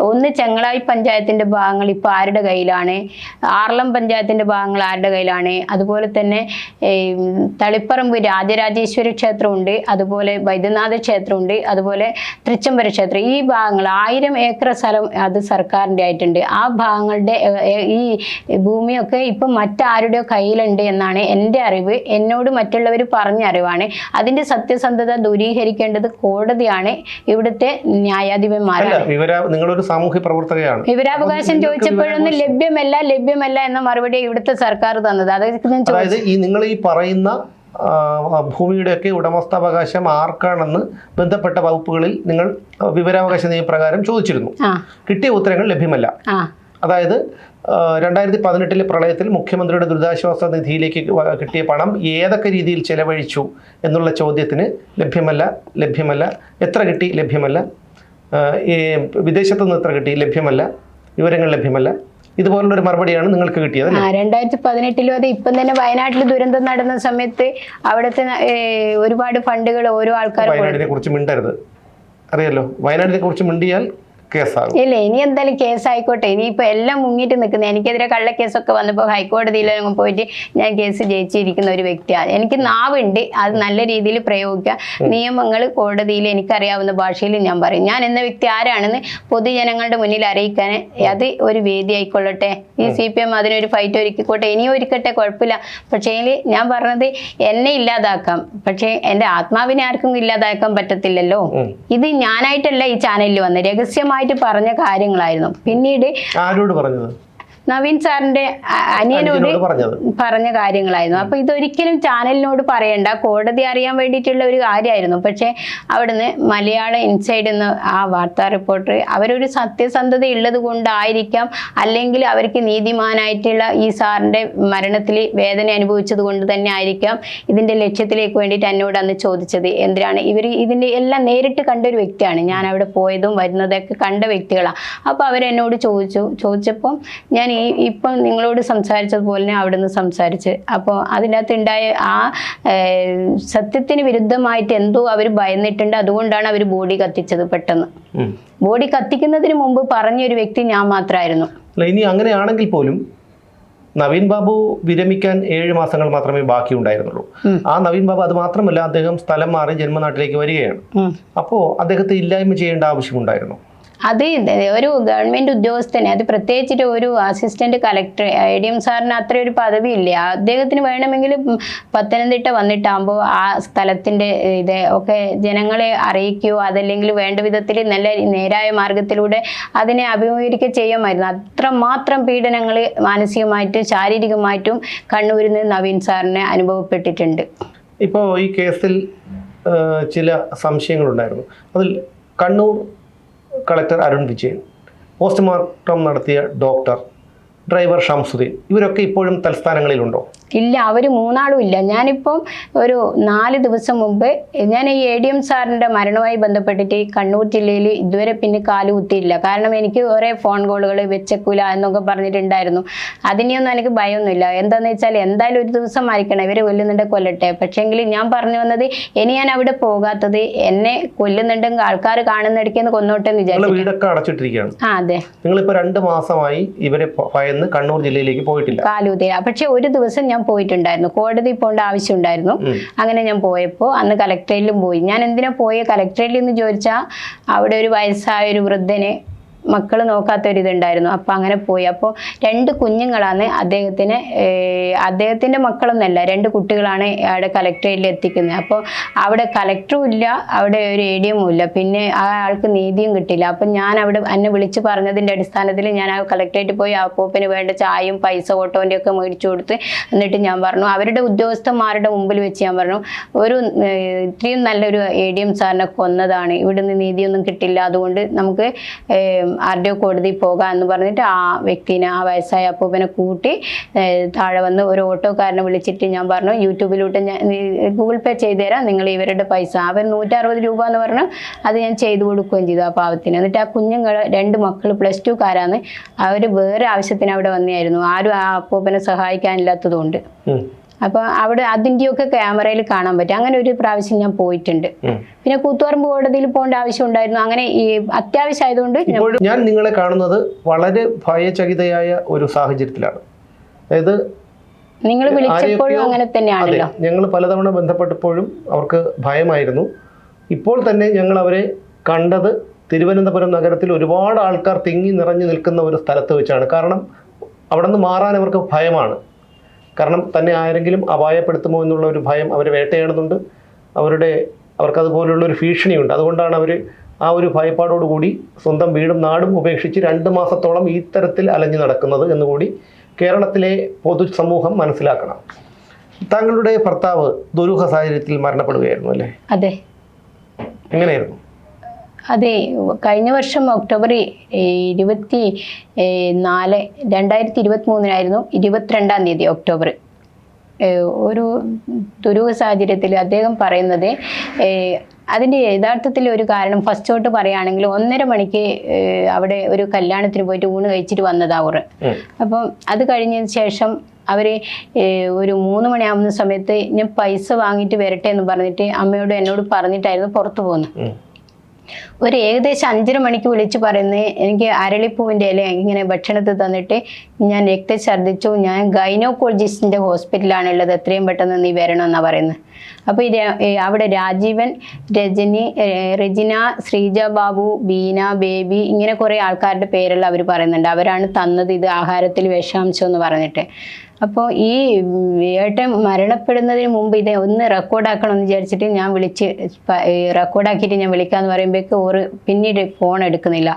Speaker 2: ഒന്ന് ചെങ്ങളായി പഞ്ചായത്തിന്റെ ഭാഗങ്ങൾ ഇപ്പോൾ ആരുടെ കയ്യിലാണ്, ആർളം പഞ്ചായത്തിന്റെ ഭാഗങ്ങൾ ആരുടെ കയ്യിലാണ്, അതുപോലെ തന്നെ തളിപ്പറമ്പ് രാജരാജേശ്വരി ക്ഷേത്രമുണ്ട്, അതുപോലെ വൈദ്യനാഥ ക്ഷേത്രമുണ്ട്, അതുപോലെ തൃച്ചംബര ക്ഷേത്രം. ഈ ഭാഗങ്ങൾ 1000 ഏക്കർ സ്ഥലം അത് സർക്കാരിൻ്റെ ആയിട്ടുണ്ട്. ആ ഭാഗങ്ങളുടെ ഈ ഭൂമിയൊക്കെ ഇപ്പം മറ്റാരുടെയോ കയ്യിലുണ്ട് എന്നാണ് എൻ്റെ അറിവ്. എന്നോട് മറ്റുള്ളവർ പറഞ്ഞ അറിവാണ്. അതിൻ്റെ സത്യസന്ധത ദൂരീകരിക്കേണ്ടത് കോടതിയാണ്, ഇവിടുത്തെ ന്യായാധിപന്മാരാണ്.
Speaker 1: നിങ്ങളൊരു സാമൂഹ്യ പ്രവർത്തകയാണ്.
Speaker 2: വിവരാവകാശം ചോദിച്ചപ്പോഴൊന്നും ലഭ്യമല്ല എന്ന മറുപടി ഇവിടുത്തെ സർക്കാർ തന്നത്.
Speaker 1: അതായത് ഈ നിങ്ങൾ ഈ പറയുന്ന ഭൂമിയുടെയൊക്കെ ഉടമസ്ഥാവകാശം ആർക്കാണെന്ന് ബന്ധപ്പെട്ട വകുപ്പുകളിൽ നിങ്ങൾ വിവരാവകാശ നിയമപ്രകാരം ചോദിച്ചിരുന്നു. കിട്ടിയ ഉത്തരങ്ങൾ ലഭ്യമല്ല. അതായത് 2018 പ്രളയത്തിൽ മുഖ്യമന്ത്രിയുടെ ദുരിതാശ്വാസ നിധിയിലേക്ക് കിട്ടിയ പണം ഏതൊക്കെ രീതിയിൽ ചെലവഴിച്ചു എന്നുള്ള ചോദ്യത്തിന് ലഭ്യമല്ല. എത്ര കിട്ടി? ലഭ്യമല്ല. വിദേശത്തുനിന്ന് എത്ര കിട്ടി? ലഭ്യമല്ല. വിവരങ്ങൾ ലഭ്യമല്ല. ഇതുപോലുള്ളൊരു മറുപടിയാണ് നിങ്ങൾക്ക് കിട്ടിയത്.
Speaker 2: 2018 അത് ഇപ്പം തന്നെ വയനാട്ടിൽ ദുരന്തം നടന്ന സമയത്ത് അവിടുത്തെ ഒരുപാട് ഫണ്ടുകൾ ഓരോ ആൾക്കാരും.
Speaker 1: വയനാടിനെ കുറിച്ച് മിണ്ടരുത്, അറിയാലോ. വയനാടിനെ കുറിച്ച് മിണ്ടിയാൽ കേസാകും.
Speaker 2: ഇല്ല, ഇനി എന്തായാലും കേസായിക്കോട്ടെ. ഇനിയിപ്പോൾ എല്ലാം മുങ്ങിട്ട് നിൽക്കുന്നത്. എനിക്കെതിരെ കള്ളക്കേസൊക്കെ വന്നപ്പോൾ ഹൈക്കോടതിയിലൊന്നും പോയിട്ട് ഞാൻ കേസ് ജയിച്ചിരിക്കുന്ന ഒരു വ്യക്തിയാണ്. എനിക്ക് നാവുണ്ട്, അത് നല്ല രീതിയിൽ പ്രയോഗിക്കുക. നിയമങ്ങൾ കോടതിയിൽ എനിക്കറിയാവുന്ന ഭാഷയിൽ ഞാൻ പറയും. ഞാൻ എന്ന വ്യക്തി ആരാണെന്ന് പൊതുജനങ്ങളുടെ മുന്നിൽ അറിയിക്കാൻ അത് ഒരു വേദി ആയിക്കൊള്ളട്ടെ. ഈ CPM അതിനൊരു ഫൈറ്റ് ഒരുക്കിക്കോട്ടെ, ഇനിയും ഒരുക്കട്ടെ, കുഴപ്പമില്ല. പക്ഷേ ഞാൻ പറഞ്ഞത് എന്നെ ഇല്ലാതാക്കാം, പക്ഷേ എൻ്റെ ആത്മാവിനെ ആർക്കും ഇല്ലാതാക്കാൻ പറ്റത്തില്ലല്ലോ. ഇത് ഞാനായിട്ടല്ല ഈ ചാനലിൽ വന്നത്, രഹസ്യമായി പറഞ്ഞ കാര്യങ്ങളായിരുന്നു. പിന്നീട്
Speaker 1: ആരോട് പറഞ്ഞത്?
Speaker 2: നവീൻ സാറിന്റെ അനിയനോട് പറഞ്ഞ കാര്യങ്ങളായിരുന്നു. അപ്പൊ ഇതൊരിക്കലും ചാനലിനോട് പറയണ്ട, കോടതി അറിയാൻ വേണ്ടിയിട്ടുള്ള ഒരു കാര്യമായിരുന്നു. പക്ഷെ അവിടുന്ന് മലയാള ഇൻസൈഡ് എന്ന ആ വാർത്താ റിപ്പോർട്ടർ അവരൊരു സത്യസന്ധത ഉള്ളത് കൊണ്ടായിരിക്കാം, അല്ലെങ്കിൽ അവർക്ക് നീതിമാനായിട്ടുള്ള ഈ സാറിന്റെ മരണത്തിൽ വേദന അനുഭവിച്ചത് കൊണ്ട് തന്നെ ആയിരിക്കാം ഇതിന്റെ ലക്ഷ്യത്തിലേക്ക് വേണ്ടിയിട്ട് എന്നോട് അന്ന് ചോദിച്ചത്. എന്തിനാണ് ഇവർ ഇതിന്റെ എല്ലാം നേരിട്ട് കണ്ട ഒരു വ്യക്തിയാണ്. ഞാൻ അവിടെ പോയതും വരുന്നതൊക്കെ കണ്ട വ്യക്തികളാണ്. അപ്പൊ അവരെന്നോട് ചോദിച്ചപ്പോൾ ഞാൻ ഇപ്പം നിങ്ങളോട് സംസാരിച്ചതുപോലെ തന്നെ അവിടെ നിന്ന് സംസാരിച്ച്. അപ്പോൾ അതിനകത്ത് ഉണ്ടായ ആ സത്യത്തിന് വിരുദ്ധമായിട്ട് എന്തോ അവർ ഭയന്നിട്ടുണ്ട്. അതുകൊണ്ടാണ് അവർ ബോഡി കത്തിച്ചത്. പെട്ടെന്ന് ബോഡി കത്തിക്കുന്നതിന് മുമ്പ് പറഞ്ഞൊരു വ്യക്തി ഞാൻ മാത്രമായിരുന്നു.
Speaker 1: ഇനി അങ്ങനെയാണെങ്കിൽ പോലും നവീൻ ബാബു വിരമിക്കാൻ 7 മാസങ്ങൾ മാത്രമേ ബാക്കിയുണ്ടായിരുന്നുള്ളൂ. ആ നവീൻ ബാബു അത് മാത്രമല്ല, അദ്ദേഹം സ്ഥലം മാറി ജന്മനാട്ടിലേക്ക് വരികയാണ്. അപ്പോൾ അദ്ദേഹത്തെ ഇല്ലായ്മ ചെയ്യേണ്ട ആവശ്യമുണ്ടായിരുന്നു.
Speaker 2: അത് ഒരു ഗവൺമെന്റ് ഉദ്യോഗസ്ഥന്, അത് പ്രത്യേകിച്ചിട്ട് ഒരു അസിസ്റ്റന്റ് കളക്ടർ, ADM സാറിന് അത്ര ഒരു പദവി ഇല്ല. അദ്ദേഹത്തിന് വേണമെങ്കിൽ പത്തനംതിട്ട വന്നിട്ടാകുമ്പോൾ ആ സ്ഥലത്തിന്റെ ഇത് ഒക്കെ ജനങ്ങളെ അറിയിക്കുകയോ അതല്ലെങ്കിൽ വേണ്ട വിധത്തിൽ നല്ല നേരായ മാർഗത്തിലൂടെ അതിനെ അഭിമുഖീകരിക്കുക ചെയ്യുമായിരുന്നു. അത്രമാത്രം പീഡനങ്ങൾ മാനസികമായിട്ടും ശാരീരികമായിട്ടും കണ്ണൂരിൽ നിന്ന് നവീൻ സാറിന് അനുഭവപ്പെട്ടിട്ടുണ്ട്.
Speaker 1: ഇപ്പോൾ ഈ കേസിൽ ചില സംശയങ്ങളുണ്ടായിരുന്നു. അതിൽ കണ്ണൂർ കളക്ടർ അരുൺ വിജയൻ, പോസ്റ്റ്മോർട്ടം നടത്തിയ ഡോക്ടർ, ഡ്രൈവർ ഷംസുദ്ദീൻ, ഇവരൊക്കെ ഇപ്പോഴും തലസ്ഥാനങ്ങളിലുണ്ടോ?
Speaker 2: ഇല്ല, അവർ 3 ആളും ഇല്ല. ഞാനിപ്പം ഒരു 4 ദിവസം മുമ്പ് ഞാൻ ഈ ADM സാറിൻ്റെ മരണവുമായി ബന്ധപ്പെട്ടിട്ട് കണ്ണൂർ ജില്ലയിൽ ഇതുവരെ പിന്നെ കാലുകുത്തിയില്ല. കാരണം എനിക്ക് കുറേ ഫോൺ കോളുകൾ വെച്ചേക്കൂല എന്നൊക്കെ പറഞ്ഞിട്ടുണ്ടായിരുന്നു. അതിനെയൊന്നും എനിക്ക് ഭയമൊന്നുമില്ല. എന്താണെന്ന് വെച്ചാൽ എന്തായാലും ഒരു ദിവസം മരിക്കണം, ഇവർ കൊല്ലട്ടെ. പക്ഷേങ്കിൽ ഞാൻ പറഞ്ഞു വന്നത് ഇനി ഞാൻ അവിടെ പോകാത്തത് എന്നെ കൊല്ലുന്നുണ്ടെങ്കിൽ ആൾക്കാർ കാണുന്നിടയ്ക്കെന്ന് കൊന്നോട്ടെ എന്ന് വിചാരിച്ചു.
Speaker 1: വീടൊക്കെ അടച്ചിട്ടിരിക്കുകയാണ്.
Speaker 2: അതെ,
Speaker 1: നിങ്ങളിപ്പോൾ 2 മാസമായി ഇവരെ ഭയന്ന് കണ്ണൂർ ജില്ലയിലേക്ക് പോയിട്ടില്ല.
Speaker 2: കാലുകുത്തിയില്ല. പക്ഷെ ഒരു ദിവസം ഞാൻ പോയിട്ടുണ്ടായിരുന്നു, കോടതി പോകേണ്ട ആവശ്യം ഉണ്ടായിരുന്നു. അങ്ങനെ ഞാൻ പോയപ്പോൾ അന്ന് കളക്ടറേറ്റിലും പോയി. ഞാൻ എന്തിനാ പോയ കളക്ടറേറ്റിൽ എന്ന് ചോദിച്ചാൽ അവിടെ ഒരു വയസ്സായ ഒരു വൃദ്ധനെ മക്കൾ നോക്കാത്തൊരിതുണ്ടായിരുന്നു. അപ്പോൾ അങ്ങനെ പോയി. അപ്പോൾ 2 കുഞ്ഞുങ്ങളാണ് അദ്ദേഹത്തിൻ്റെ മക്കളൊന്നല്ല, 2 കുട്ടികളാണ് അവിടെ കളക്ടറേറ്റിൽ എത്തിക്കുന്നത്. അപ്പോൾ അവിടെ കളക്ടറും ഇല്ല, അവിടെ ഒരു ADM ഇല്ല, പിന്നെ ആ ആൾക്ക് നീതിയും കിട്ടില്ല. അപ്പം ഞാൻ അവിടെ എന്നെ വിളിച്ച് പറഞ്ഞതിൻ്റെ അടിസ്ഥാനത്തിൽ ഞാൻ ആ കളക്ടറേറ്റിൽ പോയി ആ പോപ്പിന് വേണ്ട ചായയും പൈസ ഓട്ടോൻ്റെ ഒക്കെ മേടിച്ചു കൊടുത്ത് എന്നിട്ട് ഞാൻ പറഞ്ഞു, അവരുടെ ഉദ്യോഗസ്ഥന്മാരുടെ മുമ്പിൽ വെച്ച് ഞാൻ പറഞ്ഞു, ഒരു ഇത്രയും നല്ലൊരു ADM സാറിനെ കൊന്നതാണ്, ഇവിടുന്ന് നീതിയൊന്നും കിട്ടില്ല, അതുകൊണ്ട് നമുക്ക് RDO കോടതി പോകാമെന്ന് പറഞ്ഞിട്ട് ആ വ്യക്തിനെ, ആ വയസ്സായ അപ്പൂപ്പനെ കൂട്ടി താഴെ വന്ന് ഒരു ഓട്ടോക്കാരനെ വിളിച്ചിട്ട് ഞാൻ പറഞ്ഞു യൂട്യൂബിലൂടെ ഞാൻ ഗൂഗിൾ പേ ചെയ്തു തരാം, നിങ്ങൾ ഇവരുടെ പൈസ, അവർ 160 രൂപ എന്ന് പറഞ്ഞു, അത് ഞാൻ ചെയ്തു കൊടുക്കുകയും ചെയ്തു ആ പാവത്തിന്. എന്നിട്ട് ആ കുഞ്ഞുങ്ങൾ 2 മക്കൾ +2കാരാണ്, അവർ വേറെ ആവശ്യത്തിന് അവിടെ വന്നെയായിരുന്നു, ആരും ആ അപ്പൂപ്പനെ സഹായിക്കാനില്ലാത്തതുകൊണ്ട്. അപ്പോൾ അവിടെ അതിൻ്റെയൊക്കെ ക്യാമറയിൽ കാണാൻ പറ്റും. അങ്ങനെ ഒരു പ്രാവശ്യം ഞാൻ പോയിട്ടുണ്ട്. പിന്നെ കൂത്തുപറമ്പ് കോടതിയിൽ പോകേണ്ട ആവശ്യം ഉണ്ടായിരുന്നു. അങ്ങനെ ഈ അത്യാവശ്യമായതുകൊണ്ട്
Speaker 1: ഞാൻ നിങ്ങളെ കാണുന്നത് വളരെ ഭയചകിതയായ ഒരു സാഹചര്യത്തിലാണ്. അതായത്
Speaker 2: നിങ്ങൾ വിളിച്ചപ്പോഴും അങ്ങനെ തന്നെയാണല്ലോ.
Speaker 1: ഞങ്ങൾ പലതവണ ബന്ധപ്പെട്ടപ്പോഴും അവർക്ക് ഭയമായിരുന്നു. ഇപ്പോൾ തന്നെ ഞങ്ങൾ അവരെ കണ്ടത് തിരുവനന്തപുരം നഗരത്തിൽ ഒരുപാട് ആൾക്കാർ തിങ്ങി നിറഞ്ഞു നിൽക്കുന്ന ഒരു സ്ഥലത്ത് വെച്ചാണ്. കാരണം അവിടെ നിന്ന് മാറാൻ അവർക്ക് ഭയമാണ്. കാരണം തന്നെ ആരെങ്കിലും അപായപ്പെടുത്തുമോ എന്നുള്ള ഒരു ഭയം അവരെ വേട്ടയാടുന്നുണ്ട്. അവർക്കതുപോലുള്ളൊരു ഭീഷണിയുണ്ട്. അതുകൊണ്ടാണ് അവർ ആ ഒരു ഭയപ്പാടോടുകൂടി സ്വന്തം വീടും നാടും ഉപേക്ഷിച്ച് 2 മാസത്തോളം ഈ തരത്തിൽ അലഞ്ഞു നടക്കുന്നത് എന്നുകൂടി കേരളത്തിലെ പൊതുസമൂഹം മനസ്സിലാക്കണം. താങ്കളുടെ ഭർത്താവ് ദുരൂഹ സാഹചര്യത്തിൽ മരണപ്പെടുകയായിരുന്നു അല്ലേ?
Speaker 2: അതെ.
Speaker 1: എങ്ങനെയായിരുന്നു?
Speaker 2: അതെ, കഴിഞ്ഞ വർഷം ഒക്ടോബർ 24, 2023 22-ാം തീയതി ഒക്ടോബർ ഒരു ദുരൂഹ സാഹചര്യത്തിൽ അദ്ദേഹം പറയുന്നത്, അതിൻ്റെ യഥാർത്ഥത്തിൽ ഒരു കാരണം ഫസ്റ്റ് തൊട്ട് പറയുകയാണെങ്കിൽ 1:30 മണിക്ക് അവിടെ ഒരു കല്യാണത്തിന് പോയിട്ട് ഊണ് കഴിച്ചിട്ട് വന്നതാവറ്. അപ്പം അത് കഴിഞ്ഞതിന് ശേഷം അവർ ഒരു 3 മണിയാവുന്ന സമയത്ത് ഞാൻ പൈസ വാങ്ങിയിട്ട് വരട്ടെ എന്ന് പറഞ്ഞിട്ട് അമ്മയോട് എന്നോട് പറഞ്ഞിട്ടായിരുന്നു പുറത്തു പോകുന്നത്. ഒരു ഏകദേശം 5:30 മണിക്ക് വിളിച്ച് പറയുന്നത്, എനിക്ക് അരളിപ്പൂവിൻ്റെ ഇല ഇങ്ങനെ ഭക്ഷണത്തിൽ തന്നിട്ട് ഞാൻ രക്തഛർദ്ദിച്ചു, ഞാൻ ഗൈനോക്കോളജിസ്റ്റിൻ്റെ ഹോസ്പിറ്റലാണുള്ളത്, എത്രയും പെട്ടെന്ന് നീ വരണമെന്നാണ് പറയുന്നത്. അപ്പോൾ അവിടെ രാജീവൻ, റെജിന, ശ്രീജ ബാബു, ബീന, ബേബി, ഇങ്ങനെ കുറേ ആൾക്കാരുടെ പേരെല്ലാം അവർ പറയുന്നുണ്ട്. അവരാണ് തന്നത് ഇത് ആഹാരത്തിൽ വിഷാംശം എന്ന് പറഞ്ഞിട്ട്. അപ്പോൾ ഈ ഏട്ടൻ മരണപ്പെടുന്നതിന് മുമ്പ് ഇത് ഒന്ന് റെക്കോർഡാക്കണം എന്ന് വിചാരിച്ചിട്ട് ഞാൻ വിളിച്ച് റെക്കോർഡാക്കിയിട്ട് ഞാൻ വിളിക്കാമെന്ന് പറയുമ്പോഴേക്ക് പിന്നീട് ഫോൺ എടുക്കുന്നില്ല.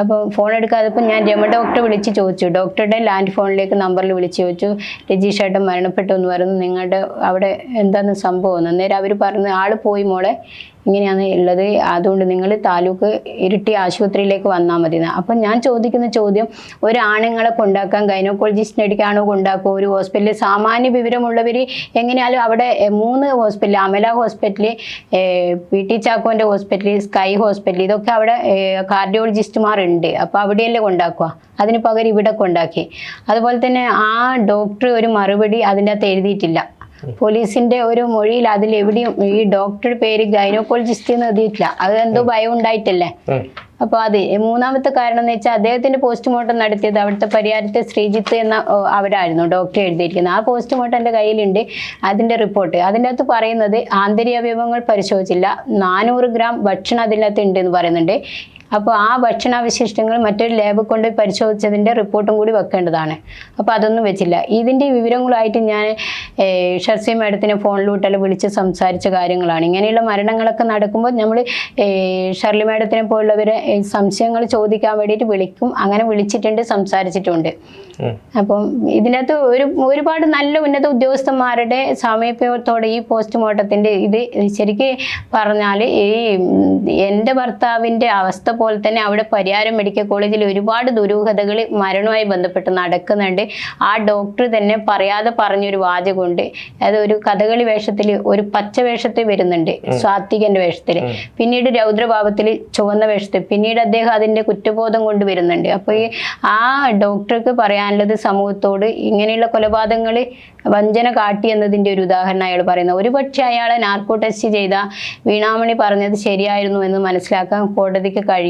Speaker 2: അപ്പോൾ ഫോൺ എടുക്കാതപ്പോൾ ഞാൻ രമ ഡോക്ടറെ വിളിച്ച് ചോദിച്ചു, ഡോക്ടറുടെ ലാൻഡ് ഫോണിലേക്ക് നമ്പറിൽ വിളിച്ച് ചോദിച്ചു, രജീഷ് ഏട്ടൻ മരണപ്പെട്ടു എന്ന് പറയുന്നു, നിങ്ങളുടെ അവിടെ എന്താണ് സംഭവം? അന്നേരം അവർ പറഞ്ഞു, ആൾ പോയി മോളെ, ഇങ്ങനെയാണ് ഉള്ളത്, അതുകൊണ്ട് നിങ്ങൾ താലൂക്ക് ഇരിട്ടി ആശുപത്രിയിലേക്ക് വന്നാൽ മതി. അപ്പം ഞാൻ ചോദിക്കുന്ന ചോദ്യം, ഒരു ആണുങ്ങളെ കൊണ്ടാക്കാൻ ഗൈനോക്കോളജിസ്റ്റിൻ്റെ അടുക്കാണോ കൊണ്ടാക്കുക? ഒരു ഹോസ്പിറ്റലിൽ സാമാന്യ വിവരമുള്ളവർ എങ്ങനെയാലും അവിടെ 3 ഹോസ്പിറ്റൽ, അമല ഹോസ്പിറ്റൽ, PT ചാക്കോൻ്റെ ഹോസ്പിറ്റൽ, സ്കൈ ഹോസ്പിറ്റൽ, ഇതൊക്കെ അവിടെ കാർഡിയോളജിസ്റ്റുമാരുണ്ട്. അപ്പോൾ അവിടെയല്ലേ കൊണ്ടാക്കുക? അതിന് പകരം ഇവിടെ കൊണ്ടാക്കി. അതുപോലെ തന്നെ ആ ഡോക്ടർ ഒരു മറുപടി അതിൻ്റെ അകത്ത് എഴുതിയിട്ടില്ല. പോലീസിന്റെ ഒരു മൊഴിയിൽ അതിലെവിടെയും ഈ ഡോക്ടറുടെ പേര് ഗൈനോക്കോളജിസ്റ്റ് എന്ന് എഴുതിയിട്ടില്ല. അത് എന്തോ ഭയം ഉണ്ടായിട്ടല്ലേ. അപ്പോൾ അത് 3ാമത്തെ കാരണം എന്ന് വെച്ചാൽ അദ്ദേഹത്തിന്റെ പോസ്റ്റ്മോർട്ടം നടത്തിയത് അവിടുത്തെ പരിയാരത്തെ ശ്രീജിത്ത് എന്ന അവരായിരുന്നു ഡോക്ടർ എഴുതിയിരിക്കുന്നത്. ആ പോസ്റ്റ്മോർട്ടം എൻ്റെ കയ്യിലുണ്ട്, അതിന്റെ റിപ്പോർട്ട്. അതിൻ്റെ അകത്ത് പറയുന്നത് ആന്തരികാവയവങ്ങൾ പരിശോധിച്ചില്ല, 400 ഗ്രാം ഭക്ഷണം അതിനകത്ത് ഉണ്ട് എന്ന് പറയുന്നുണ്ട്. അപ്പോൾ ആ ഭക്ഷണാവശിഷ്ടങ്ങൾ മറ്റൊരു ലാബ് കൊണ്ട് പരിശോധിച്ചതിൻ്റെ റിപ്പോർട്ടും കൂടി വെക്കേണ്ടതാണ്. അപ്പോൾ അതൊന്നും വെച്ചില്ല. ഇതിൻ്റെ വിവരങ്ങളായിട്ട് ഞാൻ ഷർസി മാഡത്തിനെ ഫോണിലൂട്ടെല്ലാം വിളിച്ച് സംസാരിച്ച കാര്യങ്ങളാണ്. ഇങ്ങനെയുള്ള മരണങ്ങളൊക്കെ നടക്കുമ്പോൾ നമ്മൾ ഷർലി മാഡത്തിനെ പോലുള്ളവരെ സംശയങ്ങൾ ചോദിക്കാൻ വേണ്ടിയിട്ട് വിളിക്കും. അങ്ങനെ വിളിച്ചിട്ടുണ്ട്, സംസാരിച്ചിട്ടുണ്ട്. അപ്പം ഇതിനകത്ത് ഒരുപാട് നല്ല ഉന്നത ഉദ്യോഗസ്ഥന്മാരുടെ സമീപത്തോടെ ഈ പോസ്റ്റ്മോർട്ടത്തിൻ്റെ ഇത് ശരിക്ക് പറഞ്ഞാൽ എൻ്റെ ഭർത്താവിൻ്റെ അവസ്ഥ പോലെ തന്നെ അവിടെ പരിയാരം മെഡിക്കൽ കോളേജിൽ ഒരുപാട് ദുരൂഹതകൾ മരണവുമായി ബന്ധപ്പെട്ട് നടക്കുന്നുണ്ട്. ആ ഡോക്ടർ തന്നെ പറയാതെ പറഞ്ഞൊരു വാചകമുണ്ട്. അത് ഒരു കഥകളി വേഷത്തിൽ, ഒരു പച്ച വേഷത്തിൽ വരുന്നുണ്ട്, സ്വാത്വികന്റെ വേഷത്തിൽ, പിന്നീട് രൗദ്രഭാവത്തിൽ ചുവന്ന വേഷത്തിൽ, പിന്നീട് അദ്ദേഹം അതിൻ്റെ കുറ്റബോധം കൊണ്ട് വരുന്നുണ്ട്. അപ്പോൾ ആ ഡോക്ടർക്ക് പറയാനുള്ളത് സമൂഹത്തോട് ഇങ്ങനെയുള്ള കൊലപാതകങ്ങൾ വഞ്ചന കാട്ടി എന്നതിൻ്റെ ഒരു ഉദാഹരണം അയാൾ പറയുന്നത്. ഒരുപക്ഷെ അയാളെ നാർക്കോ ടെസ്റ്റ് ചെയ്ത വീണാമണി പറഞ്ഞത് ശരിയായിരുന്നു എന്ന് മനസ്സിലാക്കാൻ കോടതിക്ക് കഴിയും.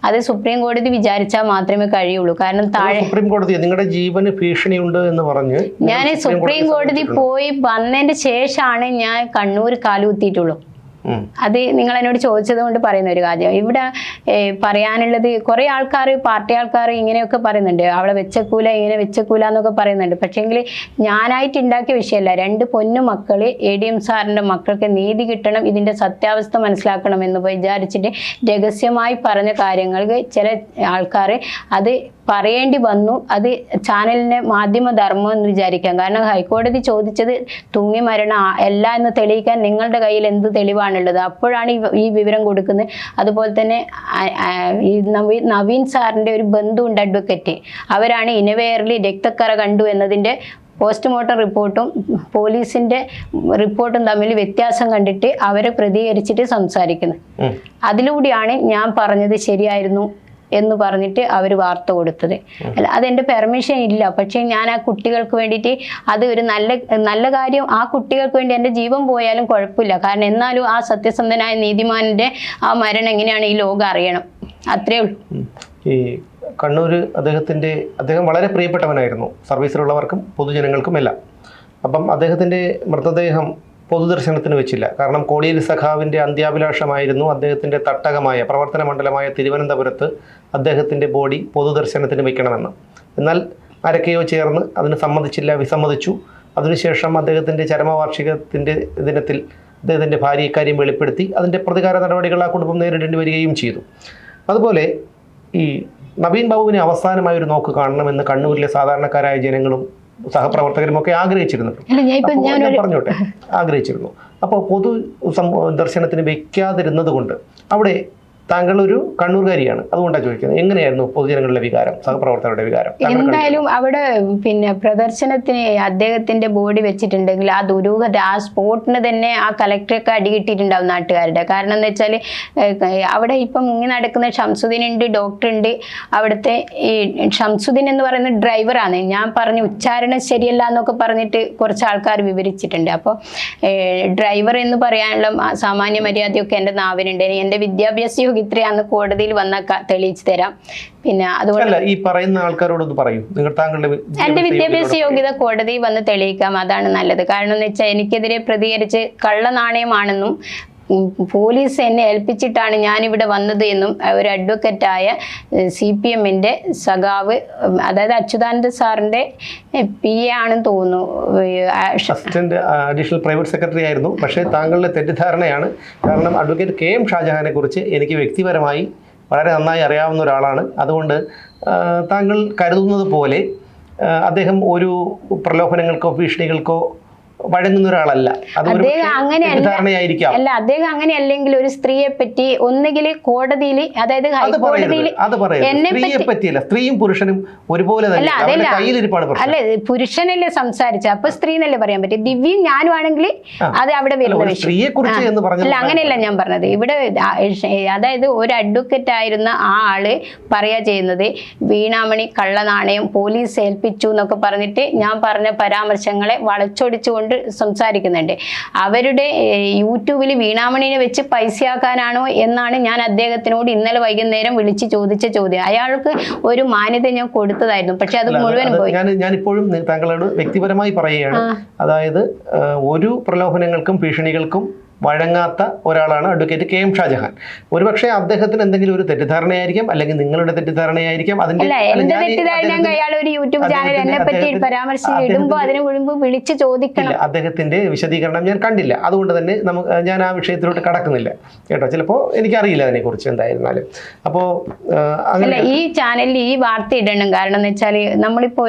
Speaker 2: അത് സുപ്രീം കോടതി വിചാരിച്ചാൽ മാത്രമേ കഴിയുള്ളൂ. കാരണം താഴെ
Speaker 1: സുപ്രീം കോടതി നിങ്ങളുടെ ജീവന് ഭീഷണിയുണ്ട് എന്ന് പറഞ്ഞ്
Speaker 2: ഞാൻ സുപ്രീം കോടതി പോയി വന്നതിന്റെ ശേഷമാണ് ഞാൻ കണ്ണൂർ കാലുകുത്തിയിട്ടുള്ളൂ. അത് നിങ്ങൾ എന്നോട് ചോദിച്ചത് കൊണ്ട് പറയുന്ന ഒരു കാര്യം. ഇവിടെ പറയാനുള്ളത്, കുറെ ആൾക്കാർ, പാർട്ടി ആൾക്കാർ ഇങ്ങനെയൊക്കെ പറയുന്നുണ്ട്, അവളെ വെച്ചക്കൂല, ഇങ്ങനെ വെച്ചക്കൂല എന്നൊക്കെ പറയുന്നുണ്ട്. പക്ഷേങ്കിൽ ഞാനായിട്ട് ഉണ്ടാക്കിയ വിഷയമല്ല. 2 പൊന്നു മക്കൾ, ADM സാറിൻ്റെ മക്കൾക്ക് നീതി കിട്ടണം, ഇതിൻ്റെ സത്യാവസ്ഥ മനസ്സിലാക്കണം എന്ന് വിചാരിച്ചിട്ട് രഹസ്യമായി പറഞ്ഞ കാര്യങ്ങൾക്ക് ചില ആൾക്കാർ അത് പറയേണ്ടി വന്നു. അത് ചാനലിൻ്റെ മാധ്യമധർമ്മം എന്ന് വിചാരിക്കാം. കാരണം ഹൈക്കോടതി ചോദിച്ചത് തൂങ്ങി മരണം അല്ല എന്ന് തെളിയിക്കാൻ നിങ്ങളുടെ കയ്യിൽ എന്ത് തെളിവാണ് ആണുള്ളത്. അപ്പോഴാണ് ഈ വിവരം കൊടുക്കുന്നത്. അതുപോലെ തന്നെ ഈ നവീൻ സാറിൻ്റെ ഒരു ബന്ധുവുണ്ട് അഡ്വക്കേറ്റ്, അവരാണ് ഇനവെയറിൽ രക്തക്കറ കണ്ടു എന്നതിൻ്റെ പോസ്റ്റ്മോർട്ടം റിപ്പോർട്ടും പോലീസിന്റെ റിപ്പോർട്ടും തമ്മിൽ വ്യത്യാസം കണ്ടിട്ട് അവരെ പ്രതികരിച്ചിട്ട് സംസാരിക്കുന്നത്. അതിലൂടെയാണ് ഞാൻ പറഞ്ഞത് ശരിയായിരുന്നു എന്ന് പറഞ്ഞിട്ട് അവർ വാർത്ത കൊടുത്തത്. അല്ല, അതെൻ്റെ പെർമിഷൻ ഇല്ല. പക്ഷേ ഞാൻ ആ കുട്ടികൾക്ക് വേണ്ടിയിട്ട് അത് ഒരു നല്ല കാര്യം, ആ കുട്ടികൾക്ക് വേണ്ടി എൻ്റെ ജീവൻ പോയാലും കുഴപ്പമില്ല. കാരണം എന്നാലും ആ സത്യസന്ധനായ നീതിമാൻ്റെ ആ മരണം എങ്ങനെയാണ് ഈ ലോകം അറിയണം. അത്രേ ഉള്ളൂ.
Speaker 1: ഈ കണ്ണൂർ അദ്ദേഹം വളരെ പ്രിയപ്പെട്ടവനായിരുന്നു സർവീസിലുള്ളവർക്കും പൊതുജനങ്ങൾക്കും എല്ലാം. അപ്പം അദ്ദേഹത്തിൻ്റെ മൃതദേഹം പൊതുദർശനത്തിന് വെച്ചില്ല. കാരണം കോടിയേരി സഖാവിൻ്റെ അന്ത്യാഭിലാഷമായിരുന്നു അദ്ദേഹത്തിൻ്റെ തട്ടകമായ പ്രവർത്തന മണ്ഡലമായ തിരുവനന്തപുരത്ത് അദ്ദേഹത്തിൻ്റെ ബോഡി പൊതുദർശനത്തിന് വയ്ക്കണമെന്ന്. എന്നാൽ ആരൊക്കെയോ ചേർന്ന് അതിന് വിസമ്മതിച്ചു. അതിനുശേഷം അദ്ദേഹത്തിൻ്റെ ചരമവാർഷികത്തിൻ്റെ ദിനത്തിൽ അദ്ദേഹത്തിൻ്റെ ഭാര്യ ഇക്കാര്യം വെളിപ്പെടുത്തി. അതിൻ്റെ പ്രതികാര നടപടികൾ ആ കുടുംബം നേരിടേണ്ടി വരികയും ചെയ്തു. അതുപോലെ ഈ നവീൻ ബാബുവിനെ അവസാനമായ ഒരു നോക്ക് കാണണമെന്ന് കണ്ണൂരിലെ സാധാരണക്കാരായ ജനങ്ങളും സഹപ്രവർത്തകരും ഒക്കെ ആഗ്രഹിച്ചിരുന്നു. അപ്പോൾ പൊതു ദർശനത്തിന് വെക്കാതിരുന്നത് കൊണ്ട് അവിടെ താങ്കൾ ഒരു കണ്ണൂർകാരിയാണ്, അതുകൊണ്ടാണ് ചോദിക്കുന്നത്, എങ്ങനെയായിരുന്നു പൊതുജനങ്ങളുടെ വികാരം, സഹപ്രവർത്തകരുടെ വികാരം?
Speaker 2: എന്തായാലും അവിടെ പ്രദർശനത്തിന് അദ്ദേഹത്തിന്റെ ബോഡി വെച്ചിട്ടുണ്ടെങ്കിൽ ആ ദുരൂഹത ആ സ്പോട്ടിന് തന്നെ ആ കലക്ടറൊക്കെ അടികിട്ടിട്ടുണ്ടാവും നാട്ടുകാരുടെ. കാരണം എന്ന് വെച്ചാൽ അവിടെ ഇപ്പം മുങ്ങി നടക്കുന്ന ഷംസുദ്ദീൻ ഉണ്ട്, ഡോക്ടർ ഉണ്ട്. അവിടുത്തെ ഈ ഷംസുദ്ദീൻ എന്ന് പറയുന്ന ഡ്രൈവറാണ്. ഞാൻ പറഞ്ഞു ഉച്ചാരണം ശരിയല്ല എന്നൊക്കെ പറഞ്ഞിട്ട് കുറച്ച് ആൾക്കാർ വിവരിച്ചിട്ടുണ്ട്. അപ്പോൾ ഡ്രൈവർ എന്ന് പറയാനുള്ള സാമാന്യ മര്യാദയൊക്കെ എൻ്റെ നാവിനുണ്ട്. എൻ്റെ വിദ്യാഭ്യാസ ഇത്രയാന്ന് കോടതിയിൽ വന്ന തെളിയിച്ചു തരാം. പിന്നെ അതുകൊണ്ട്
Speaker 1: ഈ പറയുന്ന ആൾക്കാരോടൊന്ന് പറയൂ,
Speaker 2: എന്റെ വിദ്യാഭ്യാസ യോഗ്യത കോടതിയിൽ വന്ന് തെളിയിക്കാം, അതാണ് നല്ലത്. കാരണം എന്ന് വെച്ചാൽ എനിക്കെതിരെ പ്രതികരിച്ച് കള്ളനാണയമാണെന്നും പോലീസ് എന്നെ ഏൽപ്പിച്ചിട്ടാണ് ഞാനിവിടെ വന്നത് എന്നും ഒരു അഡ്വക്കറ്റായ CPM-ന്റെ സഖാവ്, അതായത് അച്യുതാനന്ദ സാറിന്റെ PA ആണെന്ന് തോന്നുന്നു,
Speaker 1: അഡീഷണൽ പ്രൈവറ്റ് സെക്രട്ടറി ആയിരുന്നു. പക്ഷേ താങ്കളുടെ തെറ്റിദ്ധാരണയാണ്. കാരണം അഡ്വക്കേറ്റ് KM ഷാജഹാനെ കുറിച്ച് എനിക്ക് വ്യക്തിപരമായി വളരെ നന്നായി അറിയാവുന്ന ഒരാളാണ്. അതുകൊണ്ട് താങ്കൾ കരുതുന്നത് പോലെ അദ്ദേഹം ഒരു പ്രലോഭനങ്ങൾക്കോ ഭീഷണികൾക്കോ വഴങ്ങുന്ന ഒരാളല്ല.
Speaker 2: അല്ല, അദ്ദേഹം അങ്ങനെ അല്ലെങ്കിൽ ഒരു സ്ത്രീയെ പറ്റി ഒന്നുകിൽ കോടതിയിൽ, അതായത് ഹൈക്കോടതിയിൽ
Speaker 1: സ്ത്രീയും പുരുഷനും ഒരുപോലെ
Speaker 2: അല്ല, പുരുഷനല്ലേ സംസാരിച്ച, അപ്പൊ സ്ത്രീ എന്നല്ലേ പറയാൻ പറ്റും. ദിവ്യയും ഞാനും ആണെങ്കിൽ അത് അവിടെ വരുന്ന വിഷയം അല്ല, അങ്ങനെയല്ല ഞാൻ പറഞ്ഞത്. ഇവിടെ അതായത് ഒരു അഡ്വക്കറ്റ് ആയിരുന്ന ആ ആള് പറയാ ചെയ്യുന്നത് വീണാമണി കള്ളനാണയം പോലീസ് ഏൽപ്പിച്ചു എന്നൊക്കെ പറഞ്ഞിട്ട് ഞാൻ പറഞ്ഞ പരാമർശങ്ങളെ വളച്ചൊടിച്ചുകൊണ്ട് സംസാരിക്കുന്നുണ്ട്. അവരുടെ യൂട്യൂബിൽ വീണാമണിനെ വെച്ച് പൈസയാക്കാനാണോ എന്നാണ് ഞാൻ അദ്ദേഹത്തിനോട് ഇന്നലെ വൈകുന്നേരം വിളിച്ച് ചോദിച്ച ചോദ്യം. അയാൾക്ക് ഒരു മാന്യത ഞാൻ കൊടുത്തതായിരുന്നു, പക്ഷെ അത് മുഴുവൻ പോയി.
Speaker 1: ഞാൻ ഇപ്പോഴും താങ്കളോട് വ്യക്തിപരമായി പറയുകയാണ്. അതായത് ഒരു പ്രലോഭനങ്ങൾക്കും ഭീഷണികൾക്കും വഴങ്ങാത്ത ഒരാളാണ് അഡ്വക്കേറ്റ് KM ഷാജഹാൻ. ഒരുപക്ഷെ അദ്ദേഹത്തിന് എന്തെങ്കിലും ഒരു തെറ്റിദ്ധാരണയായിരിക്കാം, അല്ലെങ്കിൽ നിങ്ങളുടെ തെറ്റിദ്ധാരണയായിരിക്കാം. അദ്ദേഹത്തിന്റെ വിശദീകരണം ഞാൻ കണ്ടില്ല, അതുകൊണ്ട് തന്നെ ഞാൻ ആ വിഷയത്തിലോട്ട് കടക്കുന്നില്ല കേട്ടോ. ചിലപ്പോൾ എനിക്കറിയില്ല അതിനെക്കുറിച്ച് എന്തായിരുന്നാലും. അപ്പോൾ
Speaker 2: അങ്ങനെ ഈ ചാനലിൽ ഈ വാർത്ത ഇടണം. കാരണം എന്ന് വെച്ചാൽ നമ്മളിപ്പോൾ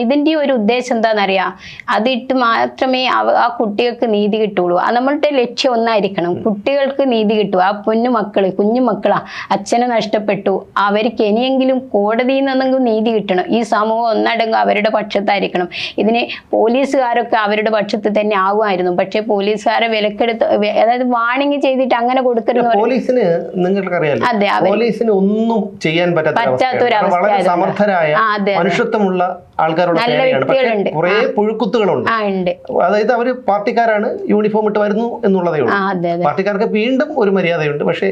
Speaker 2: ഇതിന്റെ ഒരു ഉദ്ദേശം എന്താണെന്നറിയാം, അതിട്ട് മാത്രമേ ആ കുട്ടികൾക്ക് നീതി കിട്ടുള്ളൂ. നമ്മളുടെ ലക്ഷ്യം ഒന്നായിരിക്കണം, കുട്ടികൾക്ക് നീതി കിട്ടും. ആ കുഞ്ഞു മക്കളാ അച്ഛനെ നഷ്ടപ്പെട്ടു, അവർക്ക് ഇനിയെങ്കിലും കോടതിയിൽ നിന്നെങ്കിലും നീതി കിട്ടണം. ഈ സമൂഹം ഒന്നടങ്കം അവരുടെ പക്ഷത്തായിരിക്കണം. ഇതിന് പോലീസുകാരൊക്കെ അവരുടെ പക്ഷത്ത് തന്നെ ആവുമായിരുന്നു. പക്ഷെ പോലീസുകാരെ വിലക്കെടുത്ത്, അതായത് വാണിംഗ് ചെയ്തിട്ട് അങ്ങനെ കൊടുക്കരുത്.
Speaker 1: പോലീസിന് നിങ്ങൾക്കറിയാലോ, അതെ, പോലീസിന് ഒന്നും ചെയ്യാൻ പറ്റാത്തൊരവസ്ഥ, സമർത്ഥരായ മനുഷ്യത്വമുള്ള ആൾക്കാരുടെ കുറെ പുഴുക്കുത്തുകളുണ്ട്. അതായത് അവര് പാർട്ടിക്കാരാണ്, യൂണിഫോം ഇട്ട് വരുന്നു എന്നുള്ളതേ ഉള്ളൂ. പാർട്ടിക്കാർക്ക് വീണ്ടും ഒരു മര്യാദയുണ്ട്. പക്ഷേ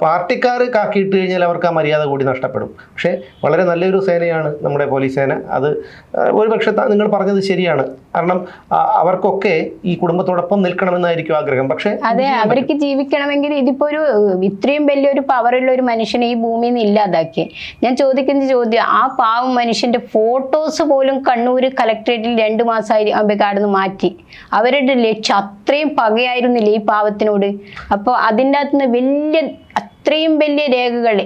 Speaker 1: പാർട്ടിക്കാർ കാക്കിയിട്ട് കഴിഞ്ഞാൽ അവർക്ക് ആ മര്യാദ കൂടി നഷ്ടപ്പെടും. പക്ഷേ വളരെ നല്ലൊരു സേനയാണ് നമ്മുടെ പോലീസ് സേന. അത് ഒരുപക്ഷെ നിങ്ങൾ പറഞ്ഞത് ശരിയാണ്. കാരണം അവർക്കൊക്കെ ഈ കുടുംബത്തോടൊപ്പം നിൽക്കണമെന്നായിരിക്കും ആഗ്രഹം. പക്ഷേ
Speaker 2: അതെ, അവർക്ക് ജീവിക്കണമെങ്കിൽ ഇതിപ്പോ ഇത്രയും വലിയൊരു പവറുള്ള ഒരു മനുഷ്യനെ ഈ ഭൂമിയിൽ നിന്ന് ഇല്ലാതാക്കി. ഞാൻ ചോദിക്കുന്ന ചോദ്യം, ആ പാവം മനുഷ്യന്റെ ഫോട്ടോസ് പോലും കണ്ണൂർ കലക്ട്രേറ്റിൽ 2 മാസമായി അമ്പേക്കാടുന്ന് മാറ്റി. അവരുടെ ലക്ഷ്യം അത്രയും പകയായിരുന്നില്ല ഈ പാവത്തിനോട്. അപ്പോൾ അതിൻ്റെ അകത്തുനിന്ന് അത്രയും വലിയ രേഖകൾ,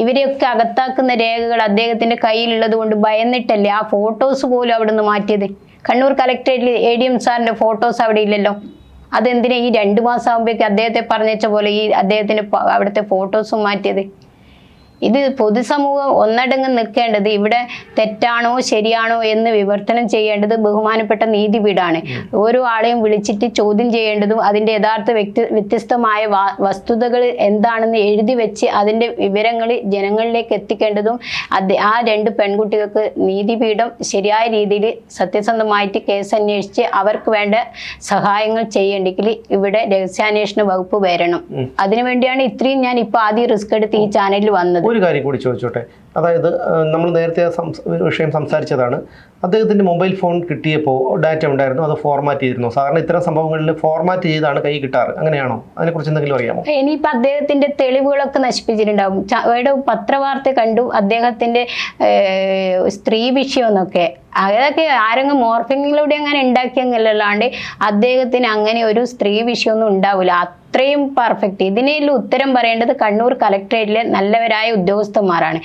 Speaker 2: ഇവരെയൊക്കെ അകത്താക്കുന്ന രേഖകൾ അദ്ദേഹത്തിന്റെ കയ്യിലുള്ളത് കൊണ്ട് ഭയന്നിട്ടല്ലേ ആ ഫോട്ടോസ് പോലും അവിടെ നിന്ന് മാറ്റിയത്. കണ്ണൂർ കലക്ട്രേറ്റിൽ ADM സാറിന്റെ ഫോട്ടോസ് അവിടെ ഇല്ലല്ലോ. അതെന്തിനാ ഈ 2 മാസം ആകുമ്പോഴേക്ക് അദ്ദേഹത്തെ പറഞ്ഞ പോലെ ഈ അദ്ദേഹത്തിന്റെ അവിടുത്തെ ഫോട്ടോസും മാറ്റിയത്? ഇത് പൊതുസമൂഹം ഒന്നടങ്കം നിൽക്കേണ്ടത് ഇവിടെ തെറ്റാണോ ശരിയാണോ എന്ന് വിവർത്തനം ചെയ്യേണ്ടത് ബഹുമാനപ്പെട്ട നീതിപീഠമാണ്. ഓരോ ആളെയും വിളിച്ചിട്ട് ചോദ്യം ചെയ്യേണ്ടതും അതിൻ്റെ യഥാർത്ഥ വ്യത്യസ്തമായ വസ്തുതകൾ എന്താണെന്ന് എഴുതി വെച്ച് അതിൻ്റെ വിവരങ്ങൾ ജനങ്ങളിലേക്ക് എത്തിക്കേണ്ടതും ആ 2 പെൺകുട്ടികൾക്ക് നീതിപീഠം ശരിയായ രീതിയിൽ സത്യസന്ധമായിട്ട് കേസ് അന്വേഷിച്ച് അവർക്ക് വേണ്ട സഹായങ്ങൾ ചെയ്യേണ്ടെങ്കിൽ ഇവിടെ രഹസ്യാന്വേഷണ വകുപ്പ് വരണം. അതിനുവേണ്ടിയാണ് ഇത്രയും ഞാൻ ഇപ്പോൾ ആദ്യം റിസ്ക് എടുത്ത് ഈ ചാനലിൽ വന്നത്.
Speaker 1: ഒരു കാര്യം കൂടി ചോദിച്ചോട്ടെ, അതായത് നമ്മൾ നേരത്തെ വിഷയം സംസാരിച്ചതാണ്. അദ്ദേഹത്തിൻ്റെ മൊബൈൽ ഫോൺ കിട്ടിയപ്പോൾ ഡാറ്റ ഉണ്ടായിരുന്നു, അത് ഫോർമാറ്റ് ചെയ്തിരുന്നു. സാധാരണ ഇത്തരം സംഭവങ്ങളിൽ ഫോർമാറ്റ് ചെയ്താണ് കൈ കിട്ടാറ്, അങ്ങനെയാണോ? അതിനെക്കുറിച്ച് എന്തെങ്കിലും അറിയാമോ?
Speaker 2: ഇനിയിപ്പോൾ അദ്ദേഹത്തിന്റെ തെളിവുകളൊക്കെ നശിപ്പിച്ചിട്ടുണ്ടാവും. ഇവിടെ പത്രവാർത്ത കണ്ടു അദ്ദേഹത്തിന്റെ സ്ത്രീ വിഷയം എന്നൊക്കെ. അതൊക്കെ ആരെങ്കിലും മോർഫിങ്ങിലൂടെ അങ്ങനെ ഉണ്ടാക്കിയെന്നല്ലാണ്ട് അദ്ദേഹത്തിന് അങ്ങനെ ഒരു സ്ത്രീ വിഷയമൊന്നും ഉണ്ടാവില്ല. അത്രയും പെർഫെക്റ്റ്. ഇതിനെല്ലാം ഉത്തരം പറയേണ്ടത് കണ്ണൂർ കളക്ടറേറ്റിലെ നല്ലവരായ ഉദ്യോഗസ്ഥന്മാരാണ്.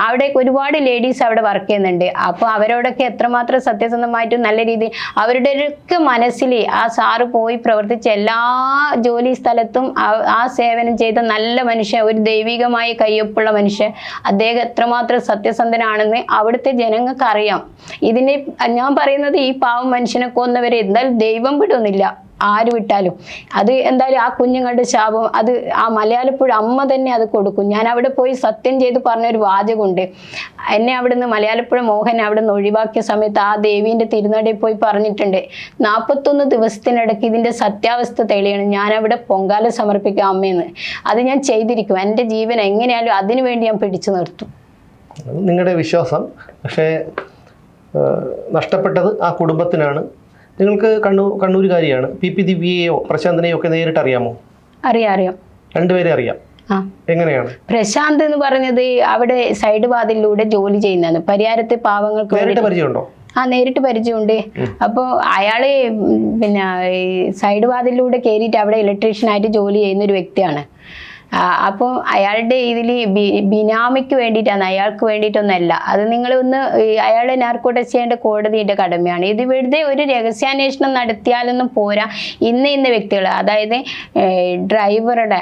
Speaker 2: അവിടെ ഒരുപാട് ലേഡീസ് അവിടെ വർക്ക് ചെയ്യുന്നുണ്ട്. അപ്പോൾ അവരോടൊക്കെ എത്രമാത്രം സത്യസന്ധമായിട്ടും നല്ല രീതിയിൽ അവരുടെയൊക്കെ മനസ്സിൽ ആ സാറ് പോയി പ്രവർത്തിച്ച എല്ലാ ജോലി സ്ഥലത്തും ആ സേവനം ചെയ്ത നല്ല മനുഷ്യൻ, ഒരു ദൈവികമായ കയ്യൊപ്പുള്ള മനുഷ്യൻ, അദ്ദേഹം എത്രമാത്രം സത്യസന്ധനാണെന്ന് അവിടുത്തെ ജനങ്ങൾക്ക് അറിയാം. ഇതിനെ ഞാൻ പറയുന്നത് ഈ പാവം മനുഷ്യനെ കൊന്നവരെ എന്തായാലും ദൈവം വിടുന്നില്ല, ആര് വിട്ടാലും. അത് എന്തായാലും ആ കുഞ്ഞുങ്ങളുടെ ശാപം അത് ആ മലയാളപ്പുഴ അമ്മ തന്നെ അത് കൊടുക്കും. ഞാൻ അവിടെ പോയി സത്യം ചെയ്ത് പറഞ്ഞൊരു വാചകമുണ്ട്. എന്നെ അവിടുന്ന് മലയാളപ്പുഴ മോഹൻ അവിടുന്ന് ഒഴിവാക്കിയ സമയത്ത് ആ ദേവീൻ്റെ തിരുനടയിൽ പോയി പറഞ്ഞിട്ടുണ്ട്, 41 ദിവസത്തിനിടയ്ക്ക് ഇതിൻ്റെ സത്യാവസ്ഥ തെളിയണം, ഞാനവിടെ പൊങ്കാല സമർപ്പിക്കാം അമ്മയെന്ന്. അത് ഞാൻ ചെയ്തിരിക്കും. എൻ്റെ ജീവൻ എങ്ങനെയാലും അതിനു വേണ്ടി ഞാൻ പിടിച്ചു നിർത്തും.
Speaker 1: നിങ്ങളുടെ വിശ്വാസം. പക്ഷേ നഷ്ടപ്പെട്ടത് ആ കുടുംബത്തിനാണ്. നിങ്ങൾക്ക് കണ്ണൂരുകാരിയാണ്. പി ദിവ്യയെയോ പ്രശാന്തിനെയോ ഒക്കെ നേരിട്ട് അറിയാമോ?
Speaker 2: അറിയാം.
Speaker 1: രണ്ടുപേരെ അറിയാം. എങ്ങനെയാണ്?
Speaker 2: പ്രശാന്ത് എന്ന് പറഞ്ഞത് അവിടെ സൈഡ് വാതിലൂടെ ജോലി ചെയ്യുന്നതാണ്. പരിയാരത്തെ പാവങ്ങൾക്ക്
Speaker 1: നേരിട്ട് പരിചയമുണ്ടോ?
Speaker 2: നേരിട്ട് പരിചയമുണ്ട്. അപ്പോൾ അയാള് പിന്നെ സൈഡ് വാതിലൂടെ കയറിയിട്ട് അവിടെ ഇലക്ട്രീഷ്യനായിട്ട് ജോലി ചെയ്യുന്ന ഒരു വ്യക്തിയാണ്. അപ്പോൾ അയാളുടെ ഇതിൽ ബിനാമിക്ക് വേണ്ടിയിട്ടാണ്, അയാൾക്ക് വേണ്ടിയിട്ടൊന്നല്ല. അത് നിങ്ങളൊന്ന് അയാളെ നാർക്കോട്ടിക്സ് ചെയ്യേണ്ട കോടതിയുടെ കടമയാണ്. ഇത് വെറുതെ ഒരു രഹസ്യാന്വേഷണം നടത്തിയാലൊന്നും പോരാ. ഇന്ന വ്യക്തികൾ, അതായത് ഡ്രൈവറുടെ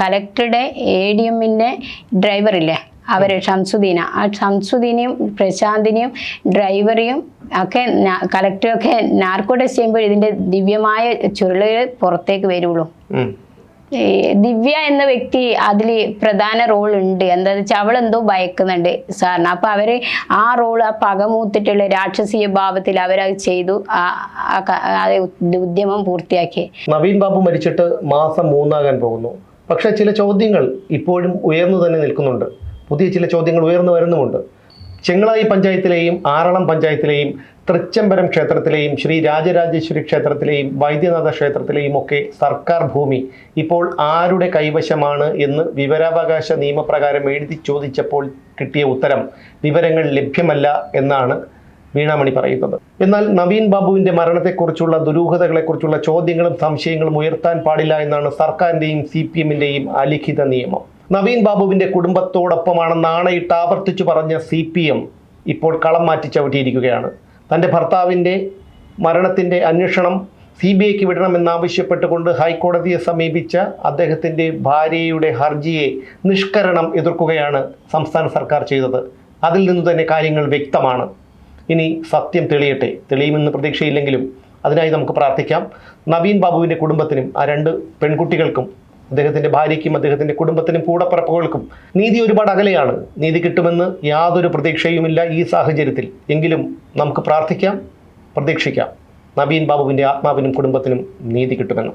Speaker 2: കലക്ടറുടെ ADMന്റെ ഡ്രൈവറില്ലേ അവരെ ഷംസുദ്ദീന, ആ ഷംസുദ്ദീനെയും പ്രശാന്തിനെയും ഡ്രൈവറെയും ഒക്കെ കലക്ടറൊക്കെ നാർക്കോട്ടിക്സ് ചെയ്യുമ്പോൾ ഇതിൻ്റെ ദിവ്യമായ ചുരുളുകൾ പുറത്തേക്ക് വരുള്ളൂ. ദിവ്യ എന്ന വ്യക്തി അതിൽ പ്രധാന റോൾ ഉണ്ട്. എന്താണെന്ന് വെച്ചാൽ അവളെന്തോ ഭയക്കുന്നുണ്ട് സാറിന്. അപ്പോൾ അവർ ആ റോൾ, ആ പകമൂത്തിട്ടുള്ള രാക്ഷസീയ ഭാവത്തിൽ അവരത് ചെയ്തു, ഉദ്യമം പൂർത്തിയാക്കി.
Speaker 1: നവീൻ ബാബു മരിച്ചിട്ട് മാസം 3 പോകുന്നു. പക്ഷേ ചില ചോദ്യങ്ങൾ ഇപ്പോഴും ഉയർന്നു തന്നെ നിൽക്കുന്നുണ്ട്. പുതിയ ചില ചോദ്യങ്ങൾ ഉയർന്നു വരുന്നുമുണ്ട്. ചെങ്ങളായി പഞ്ചായത്തിലെയും ആറളം പഞ്ചായത്തിലെയും തൃച്ചംബരം ക്ഷേത്രത്തിലെയും ശ്രീ രാജരാജേശ്വരി ക്ഷേത്രത്തിലെയും വൈദ്യനാഥ ക്ഷേത്രത്തിലെയും ഒക്കെ സർക്കാർ ഭൂമി ഇപ്പോൾ ആരുടെ കൈവശമാണ് എന്ന് വിവരാവകാശ നിയമപ്രകാരം എഴുതി ചോദിച്ചപ്പോൾ കിട്ടിയ ഉത്തരം വിവരങ്ങൾ ലഭ്യമല്ല എന്നാണ് വീണാമണി പറയുന്നത്. എന്നാൽ നവീൻ ബാബുവിൻ്റെ മരണത്തെക്കുറിച്ചുള്ള ദുരൂഹതകളെക്കുറിച്ചുള്ള ചോദ്യങ്ങളും സംശയങ്ങളും ഉയർത്താൻ പാടില്ല എന്നാണ് സർക്കാരിൻ്റെയും CPMൻ്റെയും അലിഖിത നിയമം. നവീൻ ബാബുവിൻ്റെ കുടുംബത്തോടൊപ്പമാണെന്ന് ആണയിട്ട് ആവർത്തിച്ചു പറഞ്ഞ CPM ഇപ്പോൾ കളം മാറ്റി ചവിട്ടിയിരിക്കുകയാണ്. തൻ്റെ ഭർത്താവിൻ്റെ മരണത്തിൻ്റെ അന്വേഷണം CBIക്ക് വിടണമെന്നാവശ്യപ്പെട്ടുകൊണ്ട് ഹൈക്കോടതിയെ സമീപിച്ച അദ്ദേഹത്തിൻ്റെ ഭാര്യയുടെ ഹർജിയെ നിഷ്കരണം എതിർക്കുകയാണ് സംസ്ഥാന സർക്കാർ ചെയ്തത്. അതിൽ നിന്ന് തന്നെ കാര്യങ്ങൾ വ്യക്തമാണ്. ഇനി സത്യം തെളിയട്ടെ. തെളിയുമെന്ന് പ്രതീക്ഷയില്ലെങ്കിലും അതിനായി നമുക്ക് പ്രാർത്ഥിക്കാം. നവീൻ ബാബുവിൻ്റെ കുടുംബത്തിനും ആ 2 പെൺകുട്ടികൾക്കും അദ്ദേഹത്തിൻ്റെ ഭാര്യയ്ക്കും അദ്ദേഹത്തിൻ്റെ കുടുംബത്തിനും കൂടപ്പിറപ്പുകൾക്കും നീതി ഒരുപാട് അകലെയാണ്. നീതി കിട്ടുമെന്ന് യാതൊരു പ്രതീക്ഷയുമില്ല ഈ സാഹചര്യത്തിൽ. എങ്കിലും നമുക്ക് പ്രാർത്ഥിക്കാം, പ്രതീക്ഷിക്കാം നവീൻ ബാബുവിൻ്റെ ആത്മാവിനും കുടുംബത്തിനും നീതി കിട്ടുമെന്ന്.